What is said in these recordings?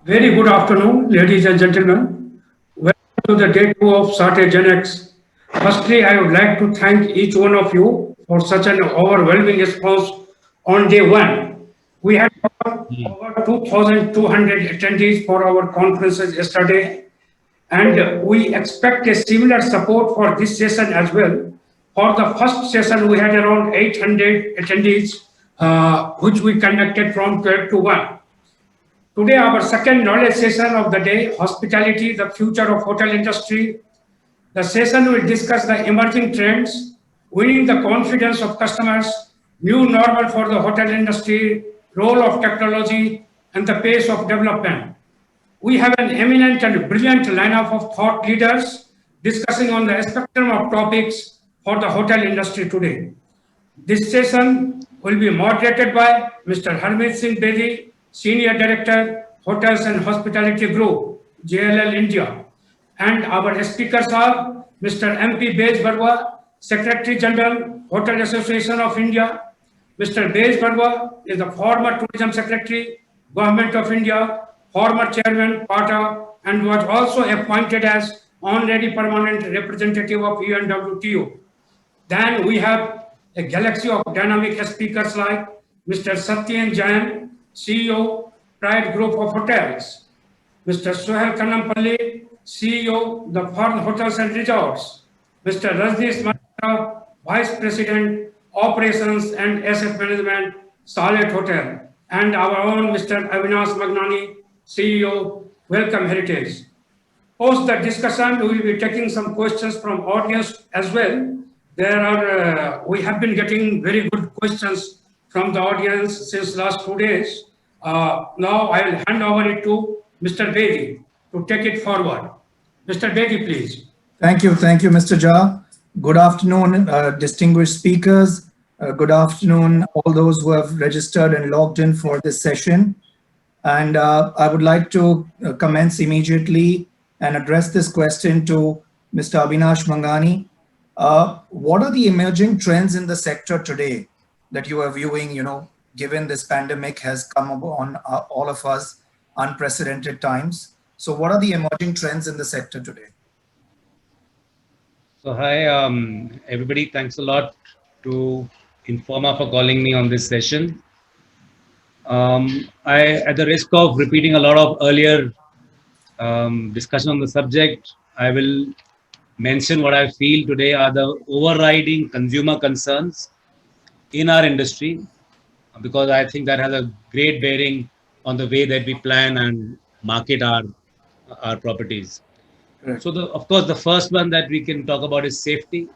Very good afternoon, ladies and gentlemen. Welcome to the day two of Sate Gen X. Firstly, I would like to thank each one of you for such an overwhelming response on day one. We had Hmm. over 2,200 attendees for our conferences yesterday, and we expect a similar support for this session as well. For the first session, we had around 800 attendees, which we conducted from 12 to 1. Today, our second knowledge session of the day, hospitality, the future of hotel industry. The session will discuss the emerging trends, winning the confidence of customers, new normal for the hotel industry, role of technology, and the pace of development. We have an eminent and brilliant lineup of thought leaders discussing on the spectrum of topics for the hotel industry today. This session will be moderated by Mr. Harmeet Singh Bedi, Senior Director, Hotels and Hospitality Group, JLL India. And our speakers are Mr. MP Bej Barwa, Secretary General, Hotel Association of India. Mr. Bej Barwa is the former Tourism Secretary, Government of India, former Chairman, PATA, and was also appointed as Honorary Permanent Representative of UNWTO. Then we have a galaxy of dynamic speakers like Mr. Satyen Jain, CEO, Pride Group of Hotels, Mr. Sohel Kanampalli, CEO, The Fern Hotels and Resorts, Mr. Rajneesh Mehta, Vice President, Operations and Asset Management, Salet Hotel, and our own Mr. Avinash Magnani, CEO, Welcome Heritage. Post the discussion, we will be taking some questions from audience as well. We have been getting very good questions from the audience since last 2 days. Now I will hand over it to Mr. Bedi to take it forward. Mr. Bedi, please. Thank you, Mr. Jha. Good afternoon, distinguished speakers. Good afternoon, all those who have registered and logged in for this session. And I would like to commence immediately and address this question to Mr. Avinash Mangani. What are the emerging trends in the sector today that you are viewing, given this pandemic has come upon all of us unprecedented times? So what are the emerging trends in the sector today? So hi, everybody. Thanks a lot to Informa for calling me on this session. At the risk of repeating a lot of earlier discussion on the subject, I will mention what I feel today are the overriding consumer concerns in our industry, because I think that has a great bearing on the way that we plan and market our properties. Correct. So, of course, the first one that we can talk about is safety.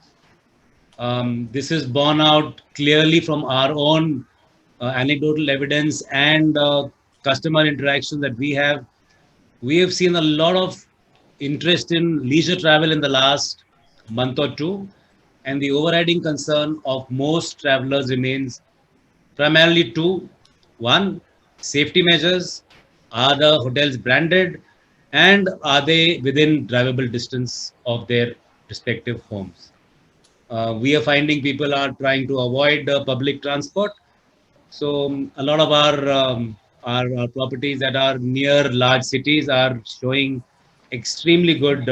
This is borne out clearly from our own anecdotal evidence and customer interaction that we have. We have seen a lot of interest in leisure travel in the last month or two, and the overriding concern of most travelers remains primarily two. One, safety measures. Are the hotels branded, and are they within drivable distance of their respective homes? We are finding people are trying to avoid public transport. So a lot of our properties that are near large cities are showing extremely good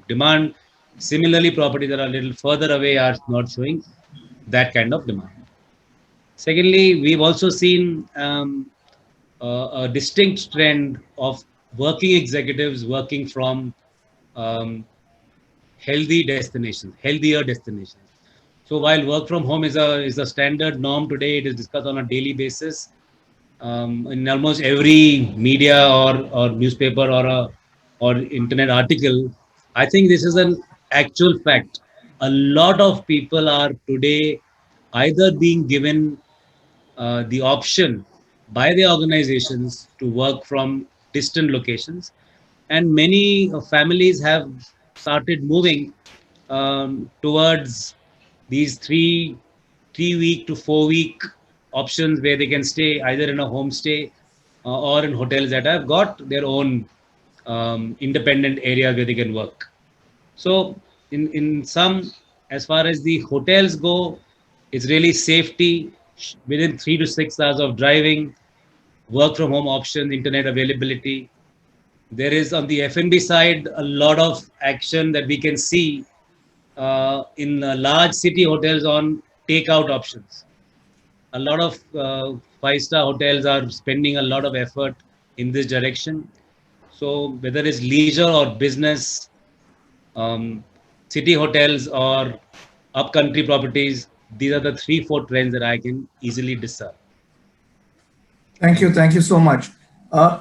demand. Similarly, properties that are a little further away are not showing that kind of demand. Secondly, we've also seen a distinct trend of working executives working from um, healthier destinations. So while work from home is a standard norm today, it is discussed on a daily basis in almost every media or newspaper or internet article. I think this is an actual fact. A lot of people are today either being given the option by the organizations to work from distant locations, and many families have started moving towards these three week to 4 week options where they can stay either in a homestay or in hotels that have got their own independent areas where they can work. So in some, as far as the hotels go, it's really safety within 3 to 6 hours of driving. work from home options, internet availability. There is on the F&B side a lot of action that we can see in large city hotels on takeout options. A lot of five-star hotels are spending a lot of effort in this direction. So whether it's leisure or business, um, city hotels or upcountry properties, these are the 3-4 trends that I can easily discern. Thank you. Thank you so much.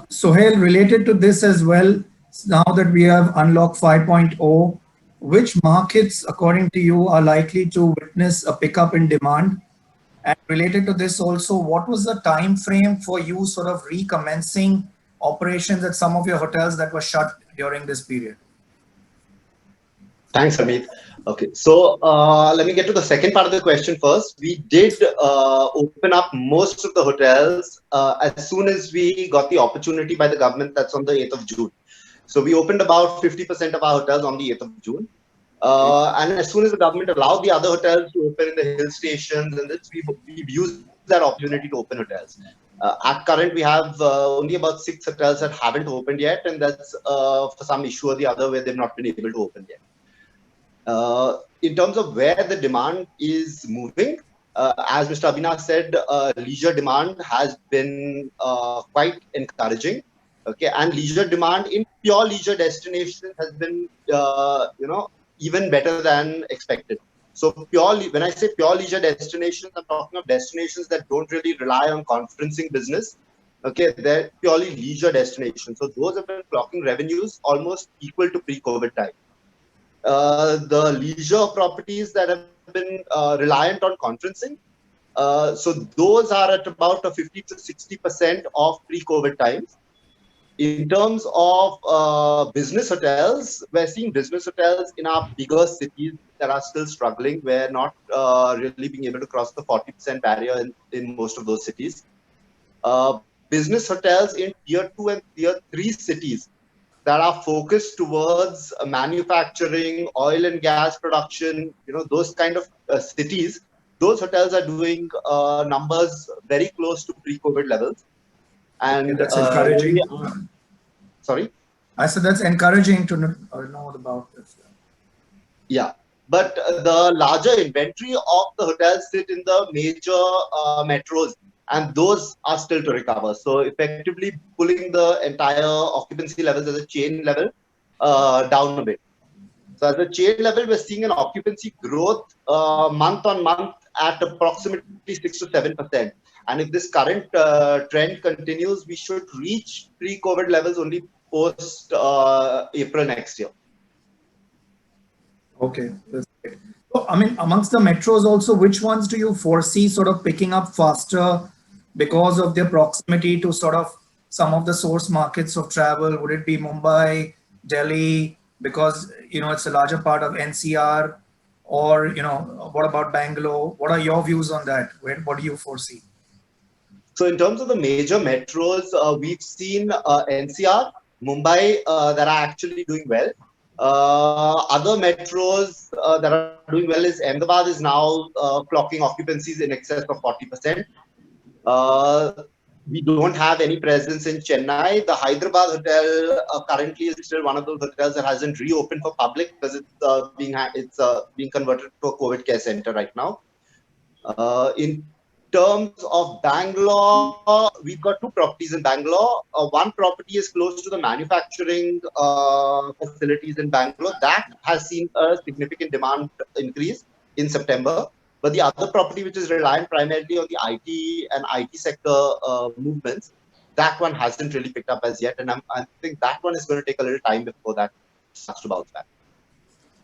Sohail, related to this as well, now that we have Unlock 5.0, which markets, according to you, are likely to witness a pickup in demand? And related to this also, what was the time frame for you sort of recommencing operations at some of your hotels that were shut during this period? Thanks, Amit. Okay, so let me get to the second part of the question first. We did open up most of the hotels as soon as we got the opportunity by the government. That's on the 8th of June. So we opened about 50% of our hotels on the 8th of June. And as soon as the government allowed the other hotels to open in the hill stations, and this, we've used that opportunity to open hotels. At current, we have only about 6 hotels that haven't opened yet, and that's for some issue or the other where they've not been able to open yet. In terms of where the demand is moving, as Mr. Abhinav said, leisure demand has been quite encouraging. Okay, and leisure demand in pure leisure destinations has been, even better than expected. So when I say pure leisure destinations, I'm talking of destinations that don't really rely on conferencing business. Okay, they're purely leisure destinations. So those have been clocking revenues almost equal to pre-COVID time. The leisure properties that have been reliant on conferencing, so those are at about a 50 to 60% of pre-COVID times. In terms of business hotels, we're seeing business hotels in our bigger cities that are still struggling. We're not really being able to cross the 40% barrier in most of those cities. Business hotels in tier 2 and tier 3 cities that are focused towards manufacturing, oil and gas production, those kind of cities, those hotels are doing numbers very close to pre-COVID levels. And that's encouraging. Sorry? I said that's encouraging to know about this. Yeah, but the larger inventory of the hotels sit in the major metros, and those are still to recover. So effectively pulling the entire occupancy levels as a chain level down a bit. So as a chain level, we're seeing an occupancy growth month on month at approximately 6 to 7%. And if this current trend continues, we should reach pre-COVID levels only post April next year. Okay, that's great. So, I mean, amongst the metros also, which ones do you foresee sort of picking up faster because of their proximity to sort of some of the source markets of travel? Would it be Mumbai, Delhi, because, it's a larger part of NCR, or, what about Bangalore? What are your views on that? What do you foresee? So in terms of the major metros, we've seen NCR, Mumbai that are actually doing well. Other metros that are doing well is Ahmedabad is now clocking occupancies in excess of 40%. We don't have any presence in Chennai. The Hyderabad hotel currently is still one of those hotels that hasn't reopened for public because it's being converted to a COVID care center right now. In terms of Bangalore, we've got 2 properties in Bangalore. One property is close to the manufacturing facilities in Bangalore. That has seen a significant demand increase in September. But the other property, which is reliant primarily on the IT and IT sector movements, that one hasn't really picked up as yet. And I think that one is going to take a little time before that starts to bounce back.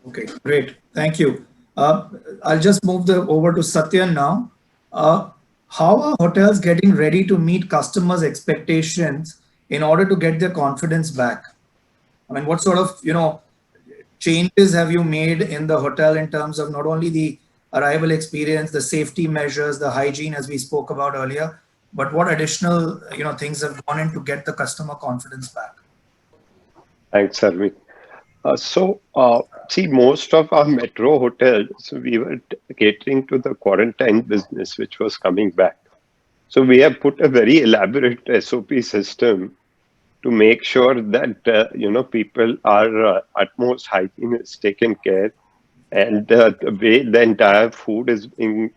Okay, great. Thank you. I'll just move over to Satyan now. How are hotels getting ready to meet customers' expectations in order to get their confidence back? I mean, what sort of, changes have you made in the hotel in terms of not only the arrival experience, the safety measures, the hygiene, as we spoke about earlier, but what additional, things have gone in to get the customer confidence back? Thanks, Arvind. See, most of our metro hotels, we were catering to the quarantine business, which was coming back. So we have put a very elaborate SOP system to make sure that people are utmost hygiene is taken care, and the way the entire food is being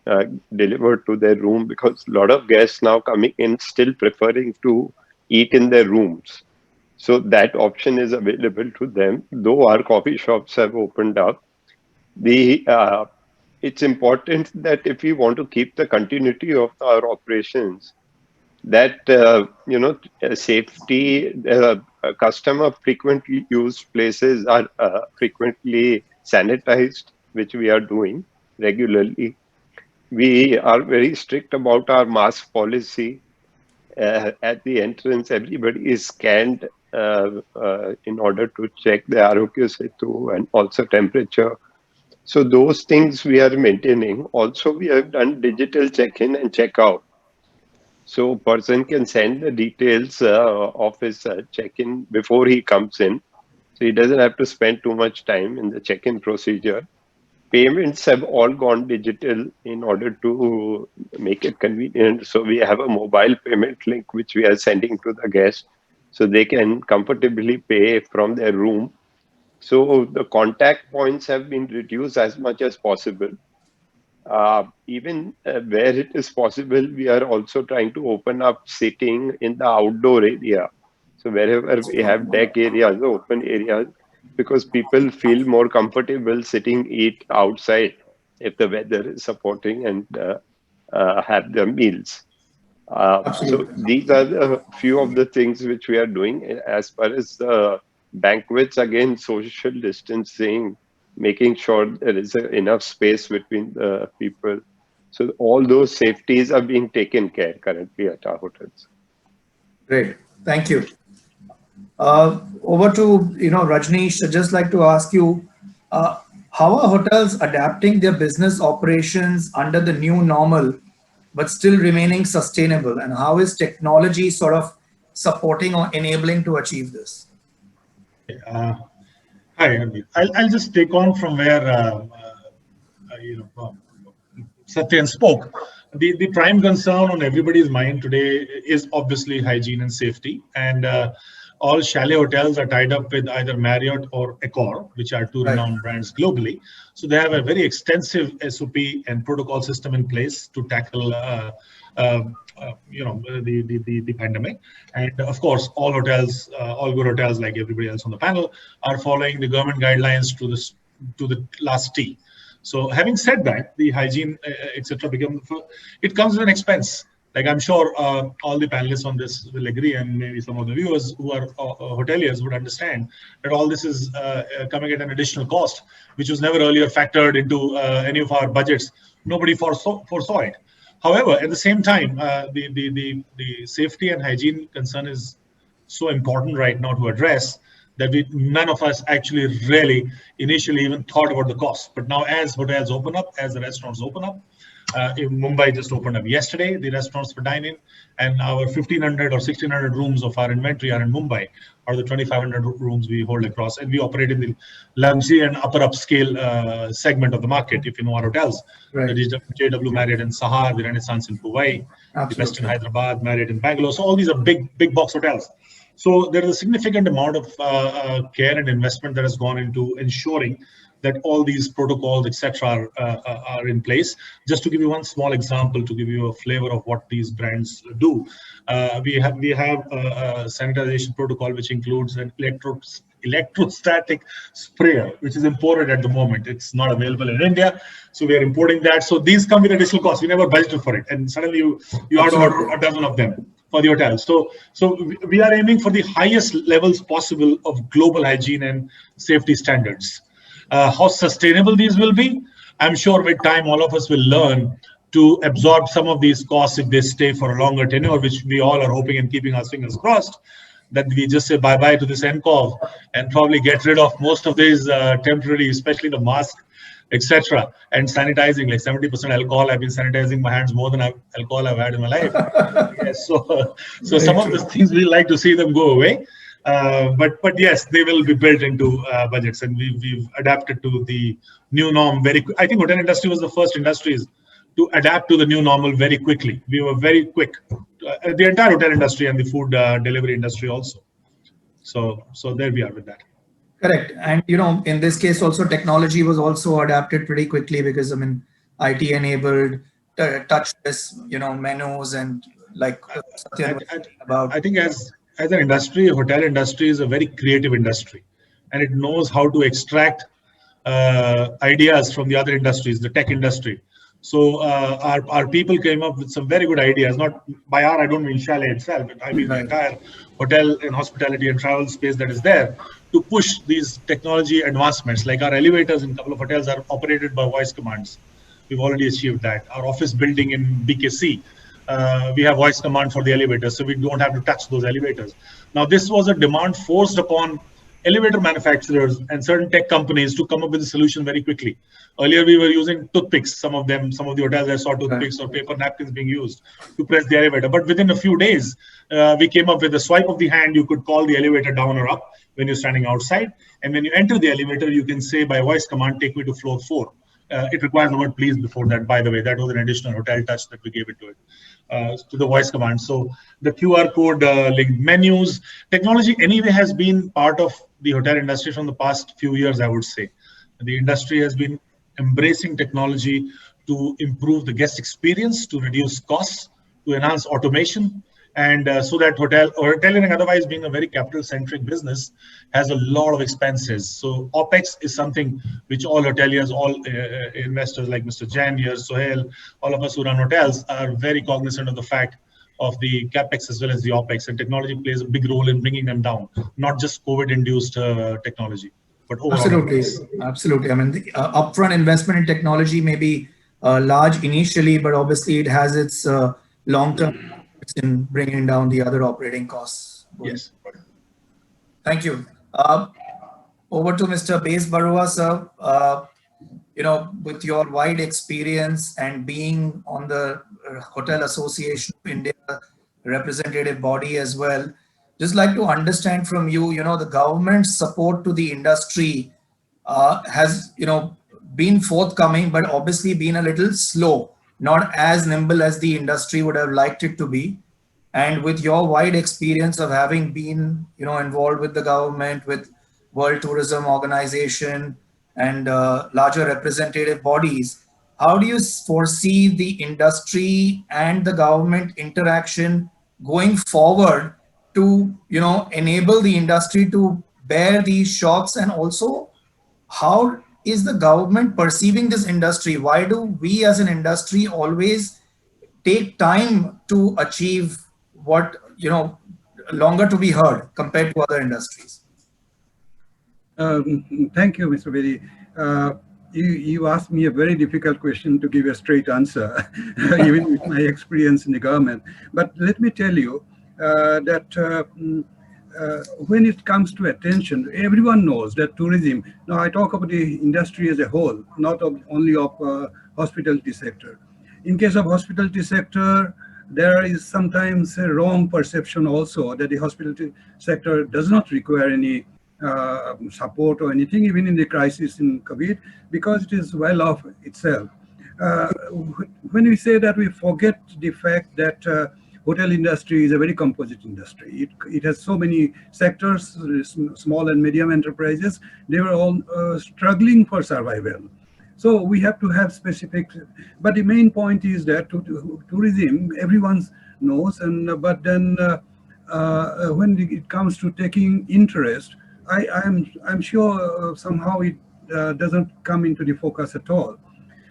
delivered to their room, because a lot of guests now coming in still preferring to eat in their rooms. So that option is available to them. Though our coffee shops have opened up, the it's important that if we want to keep the continuity of our operations, that safety, customer frequently used places are frequently sanitized, which we are doing regularly. We are very strict about our mask policy. At the entrance, everybody is scanned in order to check the Arogya Setu and also temperature. So those things we are maintaining. Also, we have done digital check-in and check-out. So person can send the details of his check-in before he comes in. So he doesn't have to spend too much time in the check-in procedure. Payments have all gone digital in order to make it convenient. So we have a mobile payment link which we are sending to the guests so they can comfortably pay from their room. So the contact points have been reduced as much as possible. Even where it is possible, we are also trying to open up sitting in the outdoor area. So wherever we have deck areas, open areas, because people feel more comfortable sitting, eat outside if the weather is supporting, and have their meals. So Absolutely. these are the few of the things which we are doing. As far as the banquets, again, social distancing, making sure there is enough space between the people. So all those safeties are being taken care currently at our hotels. Great. Thank you. Over to, Rajneesh, I'd just like to ask you, how are hotels adapting their business operations under the new normal, but still remaining sustainable? And how is technology sort of supporting or enabling to achieve this? Hi, Andy. I'll just take on from where Satyen spoke. The prime concern on everybody's mind today is obviously hygiene and safety. And all chalet hotels are tied up with either Marriott or Accor, which are two renowned brands globally. So they have a very extensive SOP and protocol system in place to tackle the pandemic. And of course, all hotels, all good hotels, like everybody else on the panel, are following the government guidelines to the last T. So having said that, the hygiene, etc., it comes with an expense. Like I'm sure all the panelists on this will agree, and maybe some of the viewers who are hoteliers would understand that all this is coming at an additional cost, which was never earlier factored into any of our budgets. Nobody foresaw it. However, at the same time, the safety and hygiene concern is so important right now to address that none of us actually really initially even thought about the cost. But now as hotels open up, as the restaurants open up, in Mumbai just opened up yesterday, the restaurants for dining, and our 1,500 or 1,600 rooms of our inventory are in Mumbai, or the 2,500 rooms we hold across, and we operate in the luxury and upper upscale segment of the market, if you know our hotels. Right. The JW Marriott in Sahar, the Renaissance in Powai, the Westin Hyderabad, Marriott in Bangalore. So all these are big box hotels. So there is a significant amount of care and investment that has gone into ensuring that all these protocols, etc., are in place. Just to give you one small example, to give you a flavor of what these brands do, we have a sanitization protocol which includes an electrostatic sprayer, which is imported at the moment. It's not available in India, so we are importing that. So these come with additional costs. We never budgeted for it, and suddenly you have to order a dozen of them for the hotel. So we are aiming for the highest levels possible of global hygiene and safety standards. How sustainable these will be, I'm sure with time all of us will learn to absorb some of these costs if they stay for a longer tenure, which we all are hoping and keeping our fingers crossed, that we just say bye-bye to this NCOV and probably get rid of most of these temporary, especially the mask, etc., and sanitizing, like 70% alcohol. I've been sanitizing my hands more than alcohol I've had in my life. Yes, so some of the things we like to see them go away. But yes, they will be built into budgets, and we've adapted to the new norm very quick. I think hotel industry was the first industries to adapt to the new normal very quickly. We were very quick, the entire hotel industry and the food delivery industry also. So there we are with that. Correct. And, in this case also technology was also adapted pretty quickly because, IT enabled touchless, menus and like Satyan was saying about. I think as an industry, hotel industry is a very creative industry, and it knows how to extract ideas from the other industries, the tech industry. So our people came up with some very good ideas. Not by our, I don't mean Chalet itself, but I mean the entire hotel and hospitality and travel space that is there, to push these technology advancements. Like our elevators in a couple of hotels are operated by voice commands. We've already achieved that. Our office building in BKC, we have voice command for the elevators, so we don't have to touch those elevators. Now, this was a demand forced upon elevator manufacturers and certain tech companies to come up with a solution very quickly. Earlier, we were using toothpicks. Some of the hotels I saw toothpicks or paper napkins being used to press the elevator. But within a few days, we came up with a swipe of the hand. You could call the elevator down or up when you're standing outside. And when you enter the elevator, you can say by voice command, take me to floor 4. It requires the word please before that, by the way. That was an additional hotel touch that we gave it to it, to the voice command. So the QR code linked menus, technology anyway has been part of the hotel industry from the past few years, I would say. The industry has been embracing technology to improve the guest experience, to reduce costs, to enhance automation, and so that hoteling otherwise being a very capital-centric business has a lot of expenses. So OPEX is something which all hoteliers, all investors like Mr. Jain here, Sohail, all of us who run hotels are very cognizant of the fact of the CapEx as well as the OPEX, and technology plays a big role in bringing them down, not just COVID-induced technology, but overall. Absolutely. I mean, the upfront investment in technology may be large initially, but obviously it has its long-term in bringing down the other operating costs. Yes. Thank you. Over to Mr. Bes Barua, sir. With your wide experience and being on the Hotel Association of India representative body as well, just like to understand from you, the government's support to the industry has, been forthcoming, but obviously been a little slow, not as nimble as the industry would have liked it to be. And with your wide experience of having been, involved with the government, with World Tourism Organization and larger representative bodies, how do you foresee the industry and the government interaction going forward to, enable the industry to bear these shocks? And also, how is the government perceiving this industry? Why do we as an industry always take time to achieve what, longer to be heard compared to other industries? Thank you, Mr. Bedi. You asked me a very difficult question to give a straight answer, even with my experience in the government. But let me tell you that when it comes to attention, everyone knows that tourism, now I talk about the industry as a whole, not only of hospitality sector. In case of hospitality sector, there is sometimes a wrong perception also that the hospitality sector does not require any support or anything, even in the crisis in COVID, because it is well off itself. When we say that, we forget the fact that hotel industry is a very composite industry. It has so many sectors, small and medium enterprises. They were all struggling for survival. So we have to have specific, but the main point is that tourism, everyone knows, and but then when it comes to taking interest, I'm sure somehow it doesn't come into the focus at all.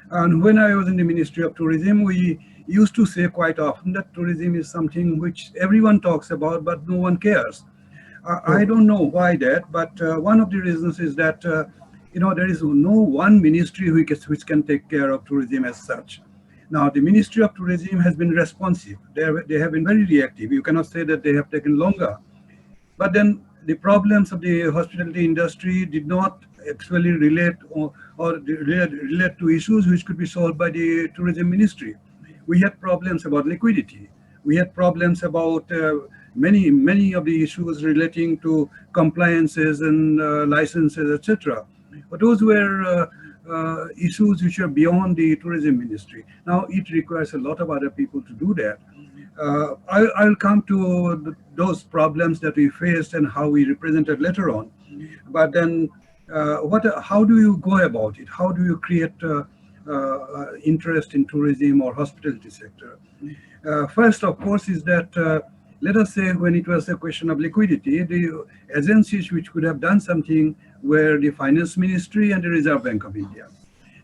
And when I was in the Ministry of Tourism, we used to say quite often that tourism is something which everyone talks about, but no one cares. I don't know why that, but one of the reasons is that there is no one ministry which can take care of tourism as such. Now, the Ministry of Tourism has been responsive. They have been very reactive. You cannot say that they have taken longer. But then the problems of the hospitality industry did not actually relate or relate to issues which could be solved by the tourism ministry. We had problems about liquidity. We had problems about many of the issues relating to compliances and licenses, etc. But those were issues which are beyond the tourism ministry. Now, it requires a lot of other people to do that. I'll come to those problems that we faced and how we represented later on. But then, how do you go about it? How do you create interest in tourism or hospitality sector? First, of course, is that let us say when it was a question of liquidity, the agencies which could have done something were the Finance Ministry and the Reserve Bank of India.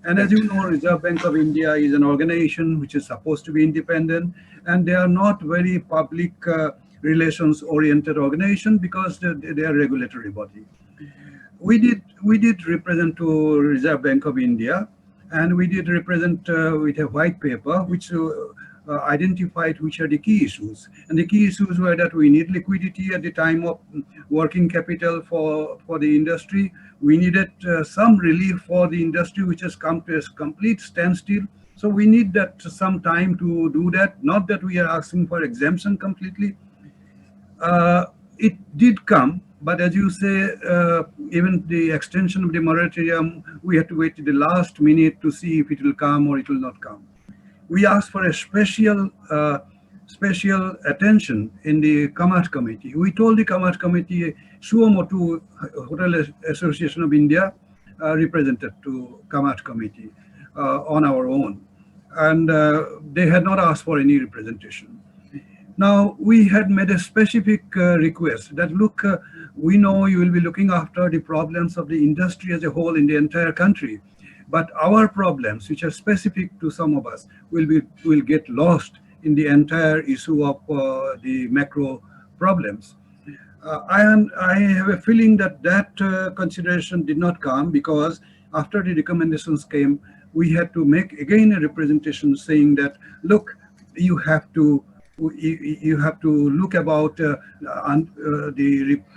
And as you know, Reserve Bank of India is an organization which is supposed to be independent, and they are not very public relations oriented organization because they are regulatory body. We did represent to Reserve Bank of India, and we did represent with a white paper which identified which are the key issues. And the key issues were that we need liquidity at the time of working capital for the industry. We needed some relief for the industry which has come to a complete standstill. So we need that some time to do that. Not that we are asking for exemption completely. It did come, but as you say, even the extension of the moratorium, we had to wait to the last minute to see if it will come or it will not come. We asked for a special attention in the Kamat Committee. We told the Kamat Committee, Suomotu Hotel Association of India represented to Kamat Committee on our own. And they had not asked for any representation. Now, we had made a specific request that, look, we know you will be looking after the problems of the industry as a whole in the entire country. But our problems, which are specific to some of us, will get lost in the entire issue of the macro problems. I have a feeling that consideration did not come because after the recommendations came, we had to make again a representation saying that, look, you have to look about the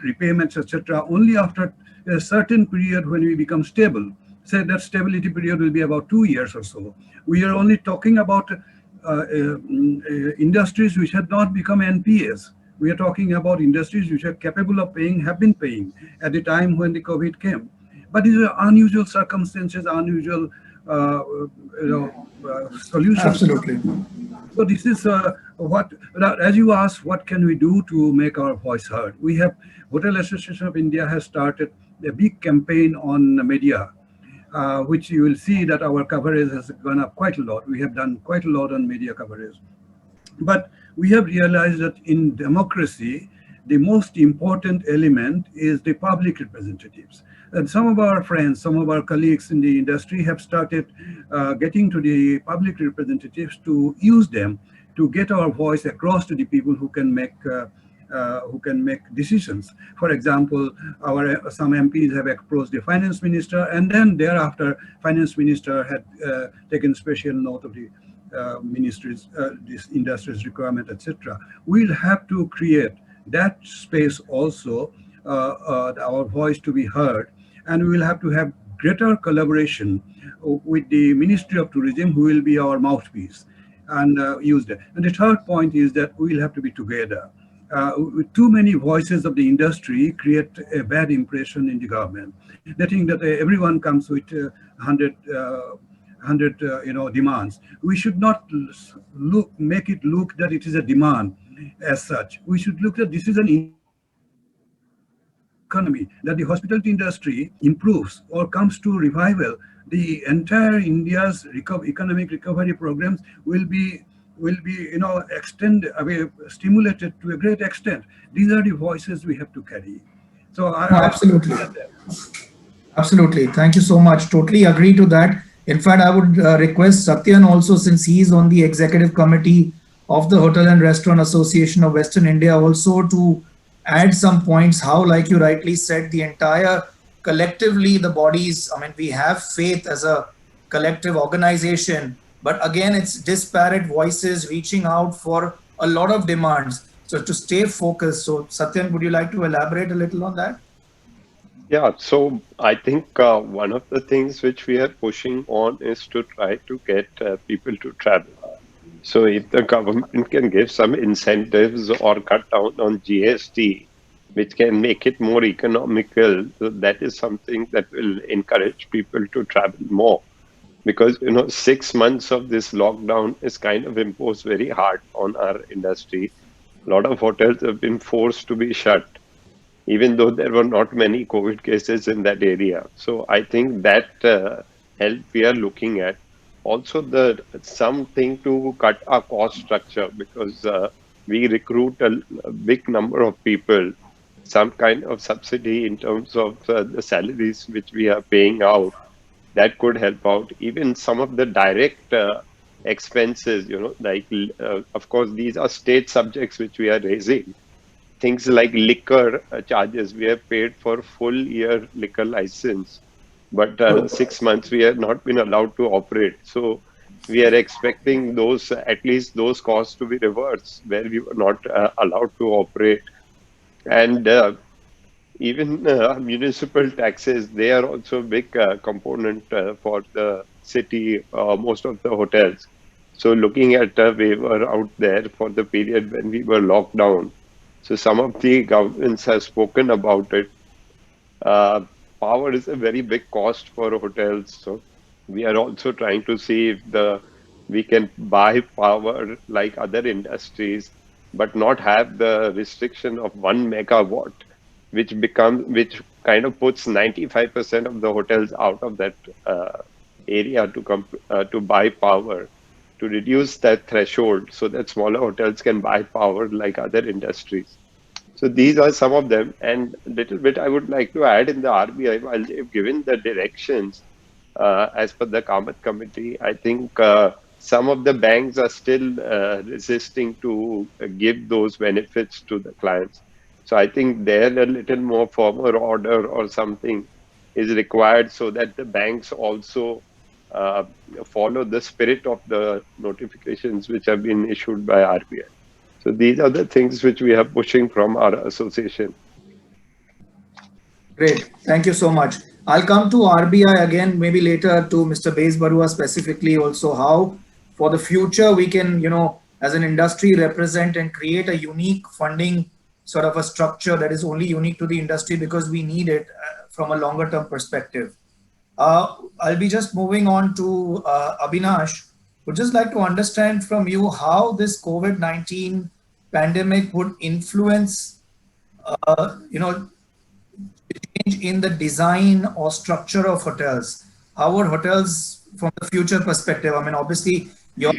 repayments, etc., only after a certain period when we become stable. Say that stability period will be about 2 years or so. We are only talking about industries which had not become NPAs. We are talking about industries which are capable of paying, have been paying at the time when the COVID came. But these are unusual circumstances, unusual solutions. Absolutely. So this is what, as you asked, what can we do to make our voice heard? We have, Hotel Association of India has started a big campaign on media, which you will see that our coverage has gone up quite a lot. We have done quite a lot on media coverage. But we have realized that in democracy, the most important element is the public representatives. And some of our friends, some of our colleagues in the industry have started getting to the public representatives to use them to get our voice across to the people who can make decisions. For example, some MPs have approached the finance minister, and then thereafter, finance minister had taken special note of the ministry's, this industry's requirement, etc. We'll have to create that space also, our voice to be heard, and we will have to have greater collaboration with the Ministry of Tourism, who will be our mouthpiece, and use that. And the third point is that we will have to be together. Too many voices of the industry create a bad impression in the government. They think that everyone comes with 100 demands. We should not make it look that it is a demand as such. We should look at this is an economy, that the hospitality industry improves or comes to revival. The entire India's economic recovery programs will be stimulated to a great extent. These are the voices we have to carry. So absolutely. Absolutely. Thank you so much. Totally agree to that. In fact, I would request Satyan also, since he is on the executive committee of the Hotel and Restaurant Association of Western India, also to add some points how, like you rightly said, the entire collectively the bodies, we have faith as a collective organization, but again, it's disparate voices reaching out for a lot of demands. So to stay focused. So Satyan, would you like to elaborate a little on that? Yeah, so I think one of the things which we are pushing on is to try to get people to travel. So if the government can give some incentives or cut down on GST, which can make it more economical. So that is something that will encourage people to travel more. Because 6 months of this lockdown is kind of imposed very hard on our industry. A lot of hotels have been forced to be shut, even though there were not many COVID cases in that area. So I think that help we are looking at. Also, the something to cut our cost structure, because we recruit a big number of people. Some kind of subsidy in terms of the salaries which we are paying out, that could help out. Even some of the direct expenses, like of course these are state subjects which we are raising. Things like liquor charges, we have paid for full year liquor license, but 6 months we have not been allowed to operate. So we are expecting those, at least those costs, to be reversed, where we were not allowed to operate. And even municipal taxes, they are also a big component for the city, most of the hotels. So looking at a waiver out there for the period when we were locked down. So some of the governments have spoken about it. Power is a very big cost for hotels. So we are also trying to see if we can buy power like other industries, but not have the restriction of 1 megawatt, which kind of puts 95% of the hotels out of that area to buy power, to reduce that threshold so that smaller hotels can buy power like other industries. So these are some of them. And a little bit I would like to add, in the RBI, while they've given the directions as per the Kamath committee, I think some of the banks are still resisting to give those benefits to the clients. So I think there a little more firmer order or something is required, so that the banks also follow the spirit of the notifications which have been issued by RBI. So these are the things which we are pushing from our association. Great. Thank you so much. I'll come to RBI again, maybe later, to Mr. Bez Barua specifically also, how for the future we can, as an industry, represent and create a unique funding sort of a structure that is only unique to the industry, because we need it from a longer term perspective. I'll be just moving on to Abhinash. Would just like to understand from you how this COVID-19 pandemic would influence, change in the design or structure of hotels. How would hotels, from the future perspective, I mean, obviously, you're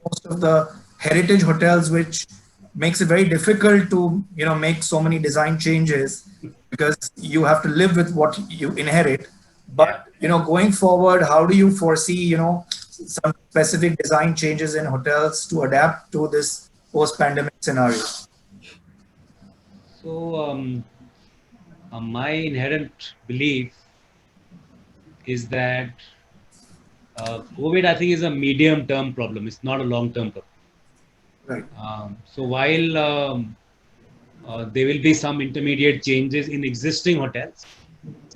most of the heritage hotels, which makes it very difficult to, make so many design changes, because you have to live with what you inherit. But, going forward, how do you foresee, some specific design changes in hotels to adapt to this post-pandemic scenario? So, my inherent belief is that COVID, I think, is a medium-term problem. It's not a long-term problem. Right. So while there will be some intermediate changes in existing hotels,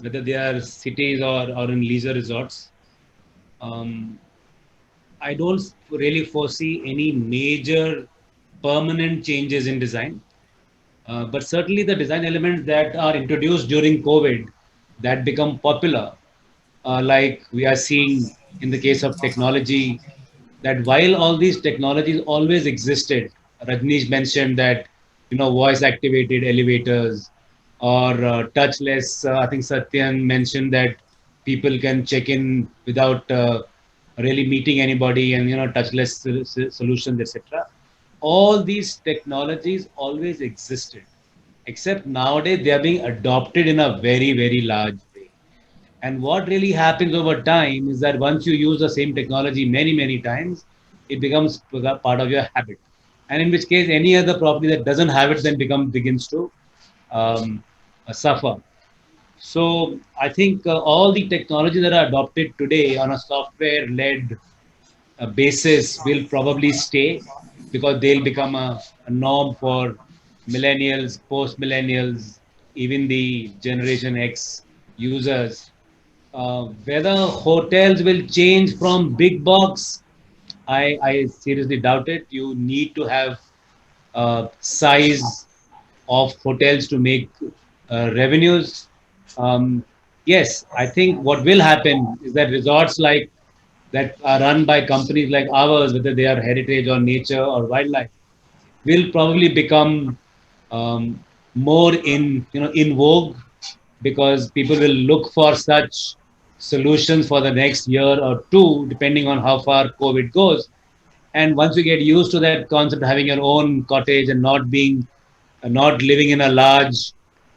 whether they are cities or in leisure resorts, I don't really foresee any major permanent changes in design. But certainly the design elements that are introduced during COVID that become popular, like we are seeing in the case of technology, that while all these technologies always existed, Rajneesh mentioned that, voice activated elevators or touchless. I think Satyan mentioned that people can check in without really meeting anybody, and, touchless solutions, etc. All these technologies always existed, except nowadays they are being adopted in a very, very large way. And what really happens over time is that once you use the same technology many, many times, it becomes part of your habit. And in which case, any other property that doesn't have it then begins to suffer. So I think all the technologies that are adopted today on a software-led basis will probably stay, because they'll become a norm for millennials, post-millennials, even the Generation X users. Whether hotels will change from big box, I seriously doubt it. You need to have size of hotels to make revenues. Yes, I think what will happen is that resorts like that are run by companies like ours, whether they are heritage or nature or wildlife, will probably become um, more in vogue, because people will look for such solutions for the next year or two, depending on how far COVID goes. And once you get used to that concept of having your own cottage and not living in a large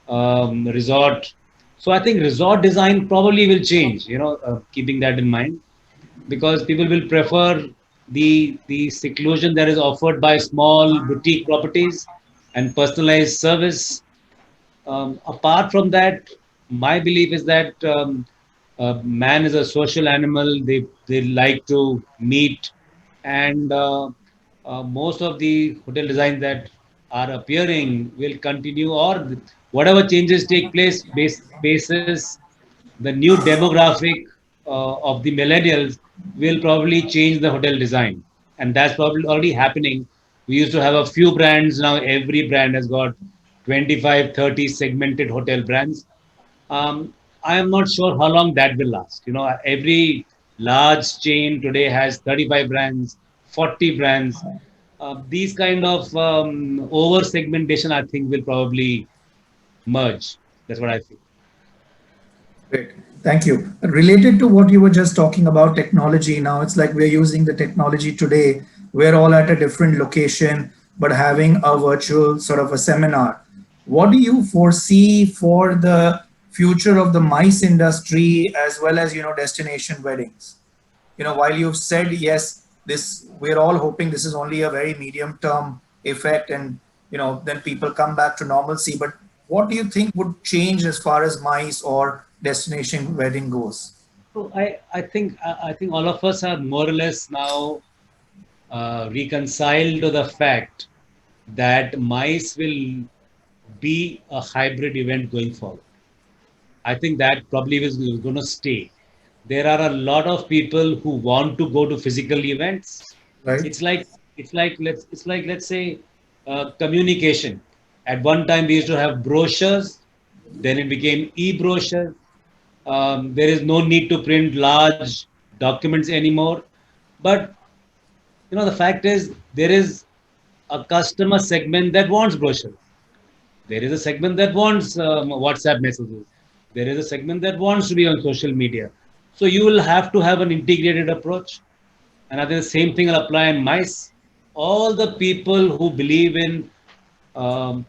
resort, so I think resort design probably will change. Keeping that in mind, because people will prefer the seclusion that is offered by small boutique properties and personalized service. Apart from that, my belief is that man is a social animal. They like to meet, and most of the hotel designs that are appearing will continue, or whatever changes take place basis the new demographic of the millennials will probably change the hotel design, and that's probably already happening. We used to have a few brands. Now every brand has got 25, 30 segmented hotel brands. I am not sure how long that will last. Every large chain today has 35 brands, 40 brands. These kind of over segmentation, I think, will probably merge. That's what I feel. Great. Thank you. Related to what you were just talking about technology, now it's like we're using the technology today. We're all at a different location, but having a virtual sort of a seminar. What do you foresee for the future of the MICE industry as well as, destination weddings? While you've said, yes, this, we're all hoping this is only a very medium term effect and, then people come back to normalcy. But what do you think would change as far as MICE or destination wedding goes? So I think all of us are more or less now reconciled to the fact that MICE will be a hybrid event going forward. I think that probably is going to stay. There are a lot of people who want to go to physical events. Right? Let's say communication. At one time we used to have brochures, then it became e-brochures. There is no need to print large documents anymore. But the fact is, there is a customer segment that wants brochures. There is a segment that wants WhatsApp messages. There is a segment that wants to be on social media. So you will have to have an integrated approach. And I think the same thing will apply in MICE. All the people who believe in um,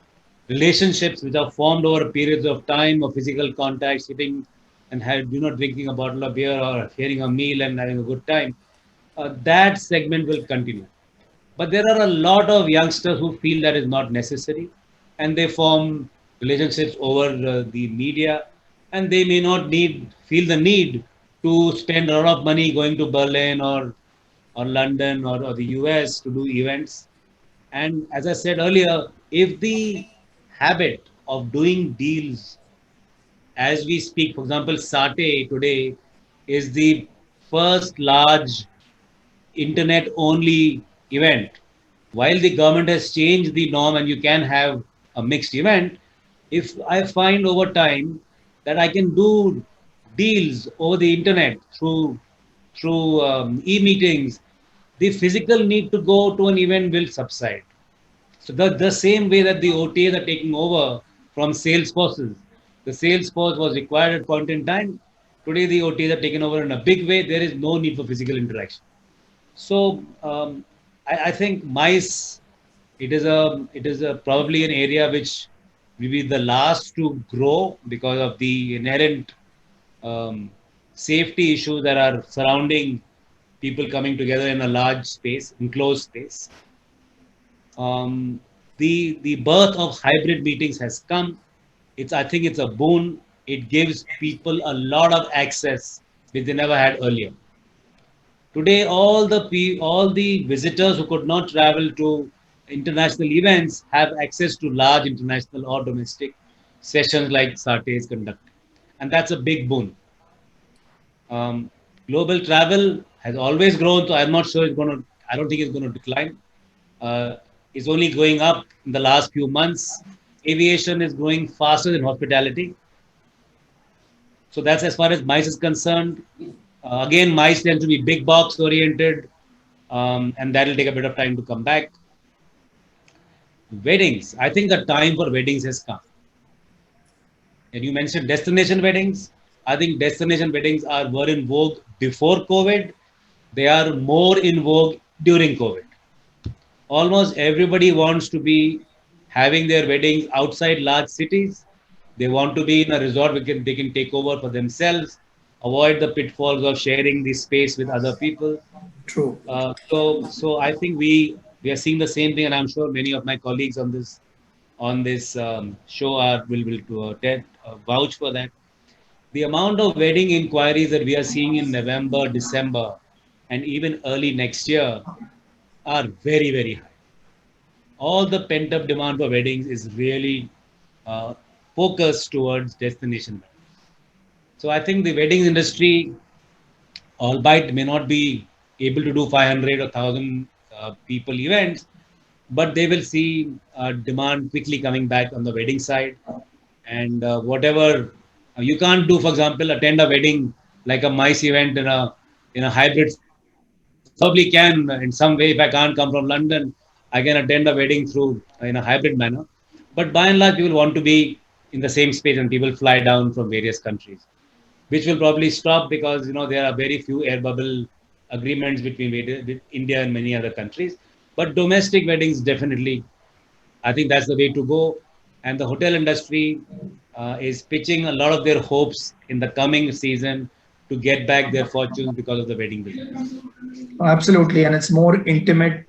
relationships which are formed over periods of time of physical contact, sitting and drinking a bottle of beer or sharing a meal and having a good time, that segment will continue. But there are a lot of youngsters who feel that is not necessary, and they form relationships over the media, and they may not feel the need to spend a lot of money going to Berlin or London or the US to do events. And as I said earlier, if the habit of doing deals as we speak, for example, Sate today is the first large internet only event. While the government has changed the norm and you can have a mixed event, if I find over time that I can do deals over the internet through e-meetings, the physical need to go to an event will subside. So the same way that the OTAs are taking over from sales forces, the sales force was required at point in time. Today the OTAs are taken over in a big way. There is no need for physical interaction. So I think MICE, it is a probably an area which will be the last to grow because of the inherent um, safety issues that are surrounding people coming together in a large space, enclosed space. The birth of hybrid meetings has come. I think it's a boon. It gives people a lot of access which they never had earlier. Today, all the visitors who could not travel to international events have access to large international or domestic sessions like Sate is conducting, and that's a big boon. Um, Global travel has always grown, so I'm not sure it's going to. I don't think it's going to decline. Uh, it's only going up in the last few months. aviation is growing faster than hospitality. So that's as far as MICE is concerned. Again, MICE tends to be big box oriented, and that'll take a bit of time to come back. Weddings, I think the time for weddings has come. And you mentioned destination weddings. I think destination weddings were in vogue before COVID. They are more in vogue during COVID. Almost everybody wants to be having their weddings outside large cities. They want to be in a resort where they can take over for themselves, avoid the pitfalls of sharing the space with other people. True. So I think we are seeing the same thing, and I'm sure many of my colleagues on this show will vouch for that. The amount of wedding inquiries that we are seeing in November, December, and even early next year are very, very high. All the pent-up demand for weddings is really focused towards destination weddings. So I think the weddings industry, albeit may not be able to do 500 or 1,000 people events, but they will see demand quickly coming back on the wedding side. And whatever you can't do, for example, attend a wedding like a MICE event in a hybrid. Probably can in some way. If I can't come from London, I can attend a wedding through in a hybrid manner. But by and large, people want to be in the same space, and people fly down from various countries, which will probably stop because there are very few air bubble agreements between India and many other countries. But domestic weddings definitely, I think that's the way to go. And the hotel industry is pitching a lot of their hopes in the coming season to get back their fortunes because of the wedding business. Absolutely, and it's more intimate.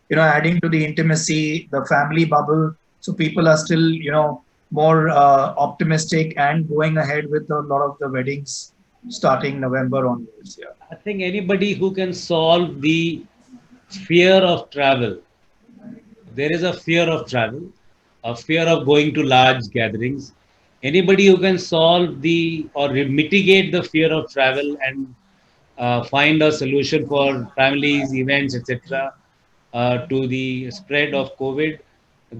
Adding to the intimacy, the family bubble. So people are still, more optimistic and going ahead with a lot of the weddings starting November onwards. Yeah. I think anybody who can solve the fear of travel, there is a fear of travel, a fear of going to large gatherings. Anybody who can solve or mitigate the fear of travel and find a solution for families, events, etc., to the spread of COVID,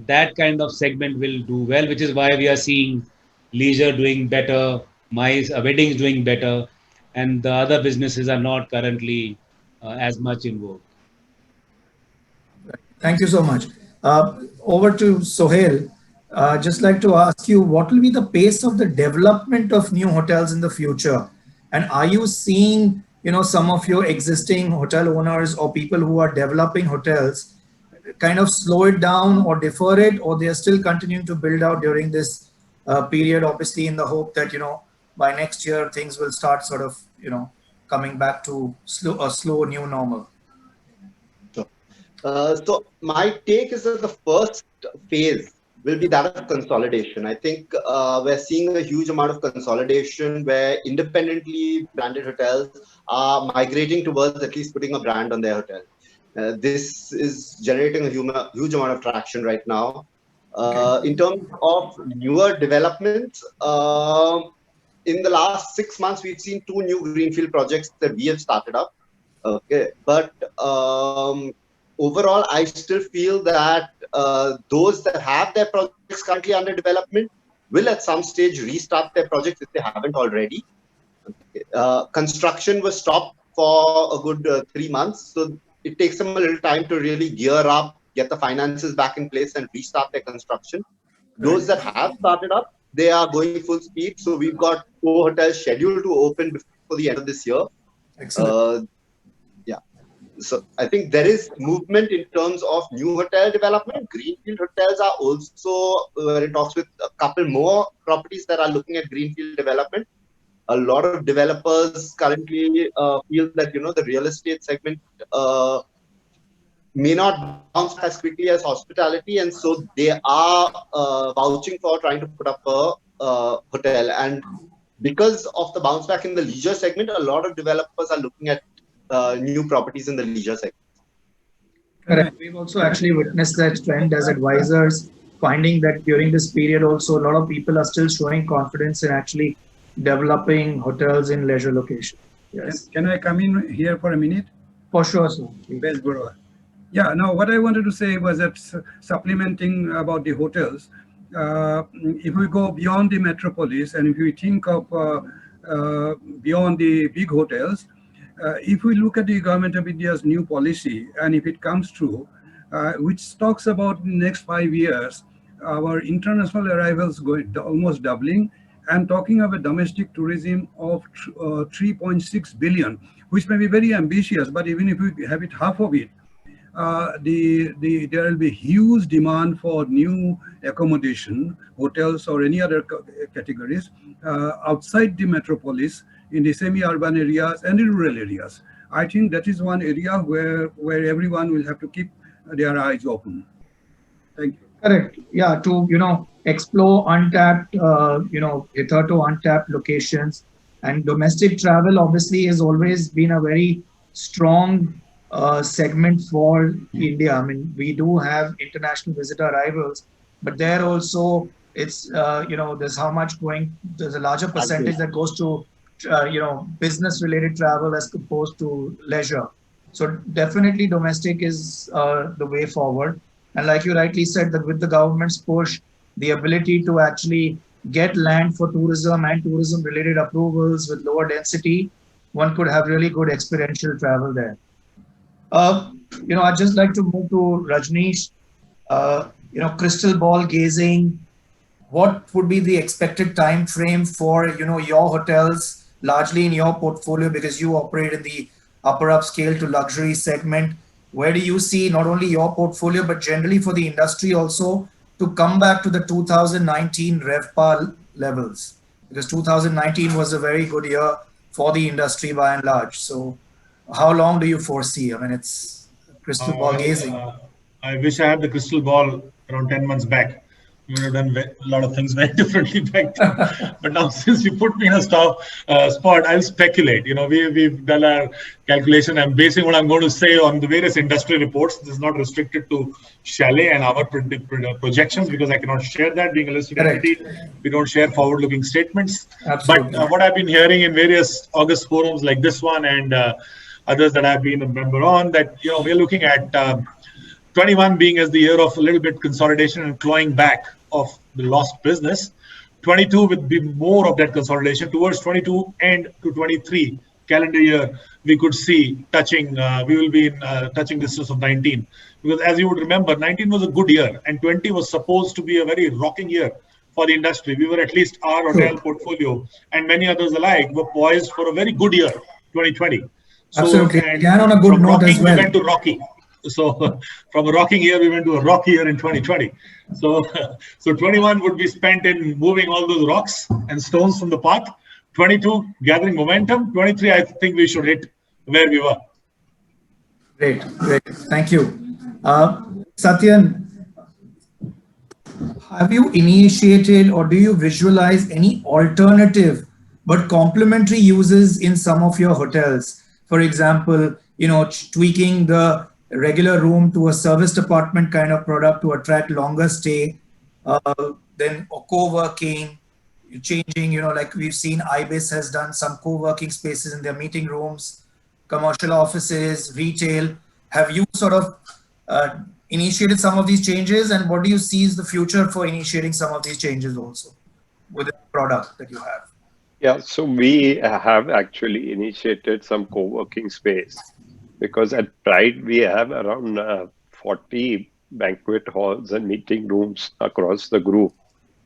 that kind of segment will do well, which is why we are seeing leisure doing better, MICE weddings doing better, and the other businesses are not currently as much in vogue. Thank you so much. Over to Sohail. Just like to ask you, what will be the pace of the development of new hotels in the future? And are you seeing, some of your existing hotel owners or people who are developing hotels kind of slow it down or defer it, or they are still continuing to build out during this period, obviously in the hope that, by next year, things will start sort of, coming back to a slow new normal? So my take is that the first phase will be that of consolidation. I think we're seeing a huge amount of consolidation where independently branded hotels are migrating towards at least putting a brand on their hotel. This is generating a huge amount of traction right now. In terms of newer developments, in the last 6 months, we've seen 2 new greenfield projects that we have started up. Okay, but overall, I still feel that those that have their projects currently under development will at some stage restart their projects if they haven't already. Construction was stopped for a good 3 months. So it takes them a little time to really gear up, get the finances back in place and restart their construction. Those that have started up, they are going full speed. So we've got 4 hotels scheduled to open before the end of this year. Excellent. So I think there is movement in terms of new hotel development. Greenfield hotels are also, we're in talks with a couple more properties that are looking at greenfield development. A lot of developers currently feel that, the real estate segment may not bounce as quickly as hospitality. And so they are vouching for trying to put up a hotel. And because of the bounce back in the leisure segment, a lot of developers are looking at new properties in the leisure segment. Correct. We've also actually witnessed that trend as advisors, finding that during this period also a lot of people are still showing confidence in actually developing hotels in leisure location. Yes. Can I come in here for a minute? For sure, sir. Yeah, now what I wanted to say was that supplementing about the hotels, if we go beyond the metropolis and if we think of beyond the big hotels, if we look at the government of India's new policy and if it comes true, which talks about the next 5 years, our international arrivals going almost doubling, and talking of a domestic tourism of 3.6 billion, which may be very ambitious, but even if we have it half of it, there will be huge demand for new accommodation, hotels or any other categories outside the metropolis, in the semi-urban areas and in rural areas. I think that is one area where everyone will have to keep their eyes open. Thank you. Correct. Yeah, to, explore untapped, hitherto untapped locations. And domestic travel obviously has always been a very strong segment for India. I mean, we do have international visitor arrivals, but there also it's, there's how much there's a larger percentage that goes to, business related travel as opposed to leisure. So definitely domestic is the way forward. And like you rightly said, that with the government's push, the ability to actually get land for tourism and tourism related approvals with lower density, one could have really good experiential travel there. I'd just like to move to Rajneesh. Crystal ball gazing. What would be the expected time frame for your hotels, largely in your portfolio, because you operate in the upper upscale to luxury segment? Where do you see not only your portfolio but generally for the industry also to come back to the 2019 RevPAR levels? Because 2019 was a very good year for the industry by and large. So how long do you foresee? I mean, it's crystal ball gazing. I wish I had the crystal ball around 10 months back. We would have done a lot of things very differently back then. But now, since you put me in a spot, I'll speculate. We've done our calculation. I'm basing what I'm going to say on the various industry reports. This is not restricted to Chalet and our projections, because I cannot share that. Being a listed entity, we don't share forward-looking statements. Absolutely. But what I've been hearing in various August forums like this one and others that I've been a member on, that we're looking at 21 being as the year of a little bit consolidation and clawing back of the lost business. 22 would be more of that consolidation. Towards 22 and to 23 calendar year, we could see we will be in touching distance of 19. Because as you would remember, 19 was a good year and 20 was supposed to be a very rocking year for the industry. We were, at least our hotel portfolio and many others alike, were poised for a very good year, 2020. So, absolutely. Again, on a good note as well. We went to rocky. So from a rocking year, we went to a rocky year in 2020. So 21 would be spent in moving all those rocks and stones from the path. 22 gathering momentum. 23, I think we should hit where we were. Great. Thank you. Satyan, have you initiated or do you visualize any alternative but complementary uses in some of your hotels? For example, tweaking the regular room to a service department kind of product to attract longer stay, then co-working, changing, like we've seen IBIS has done some co-working spaces in their meeting rooms, commercial offices, retail. Have you sort of initiated some of these changes, and what do you see is the future for initiating some of these changes also with the product that you have? Yeah, so we have actually initiated some co-working space, because at Pride we have around 40 banquet halls and meeting rooms across the group.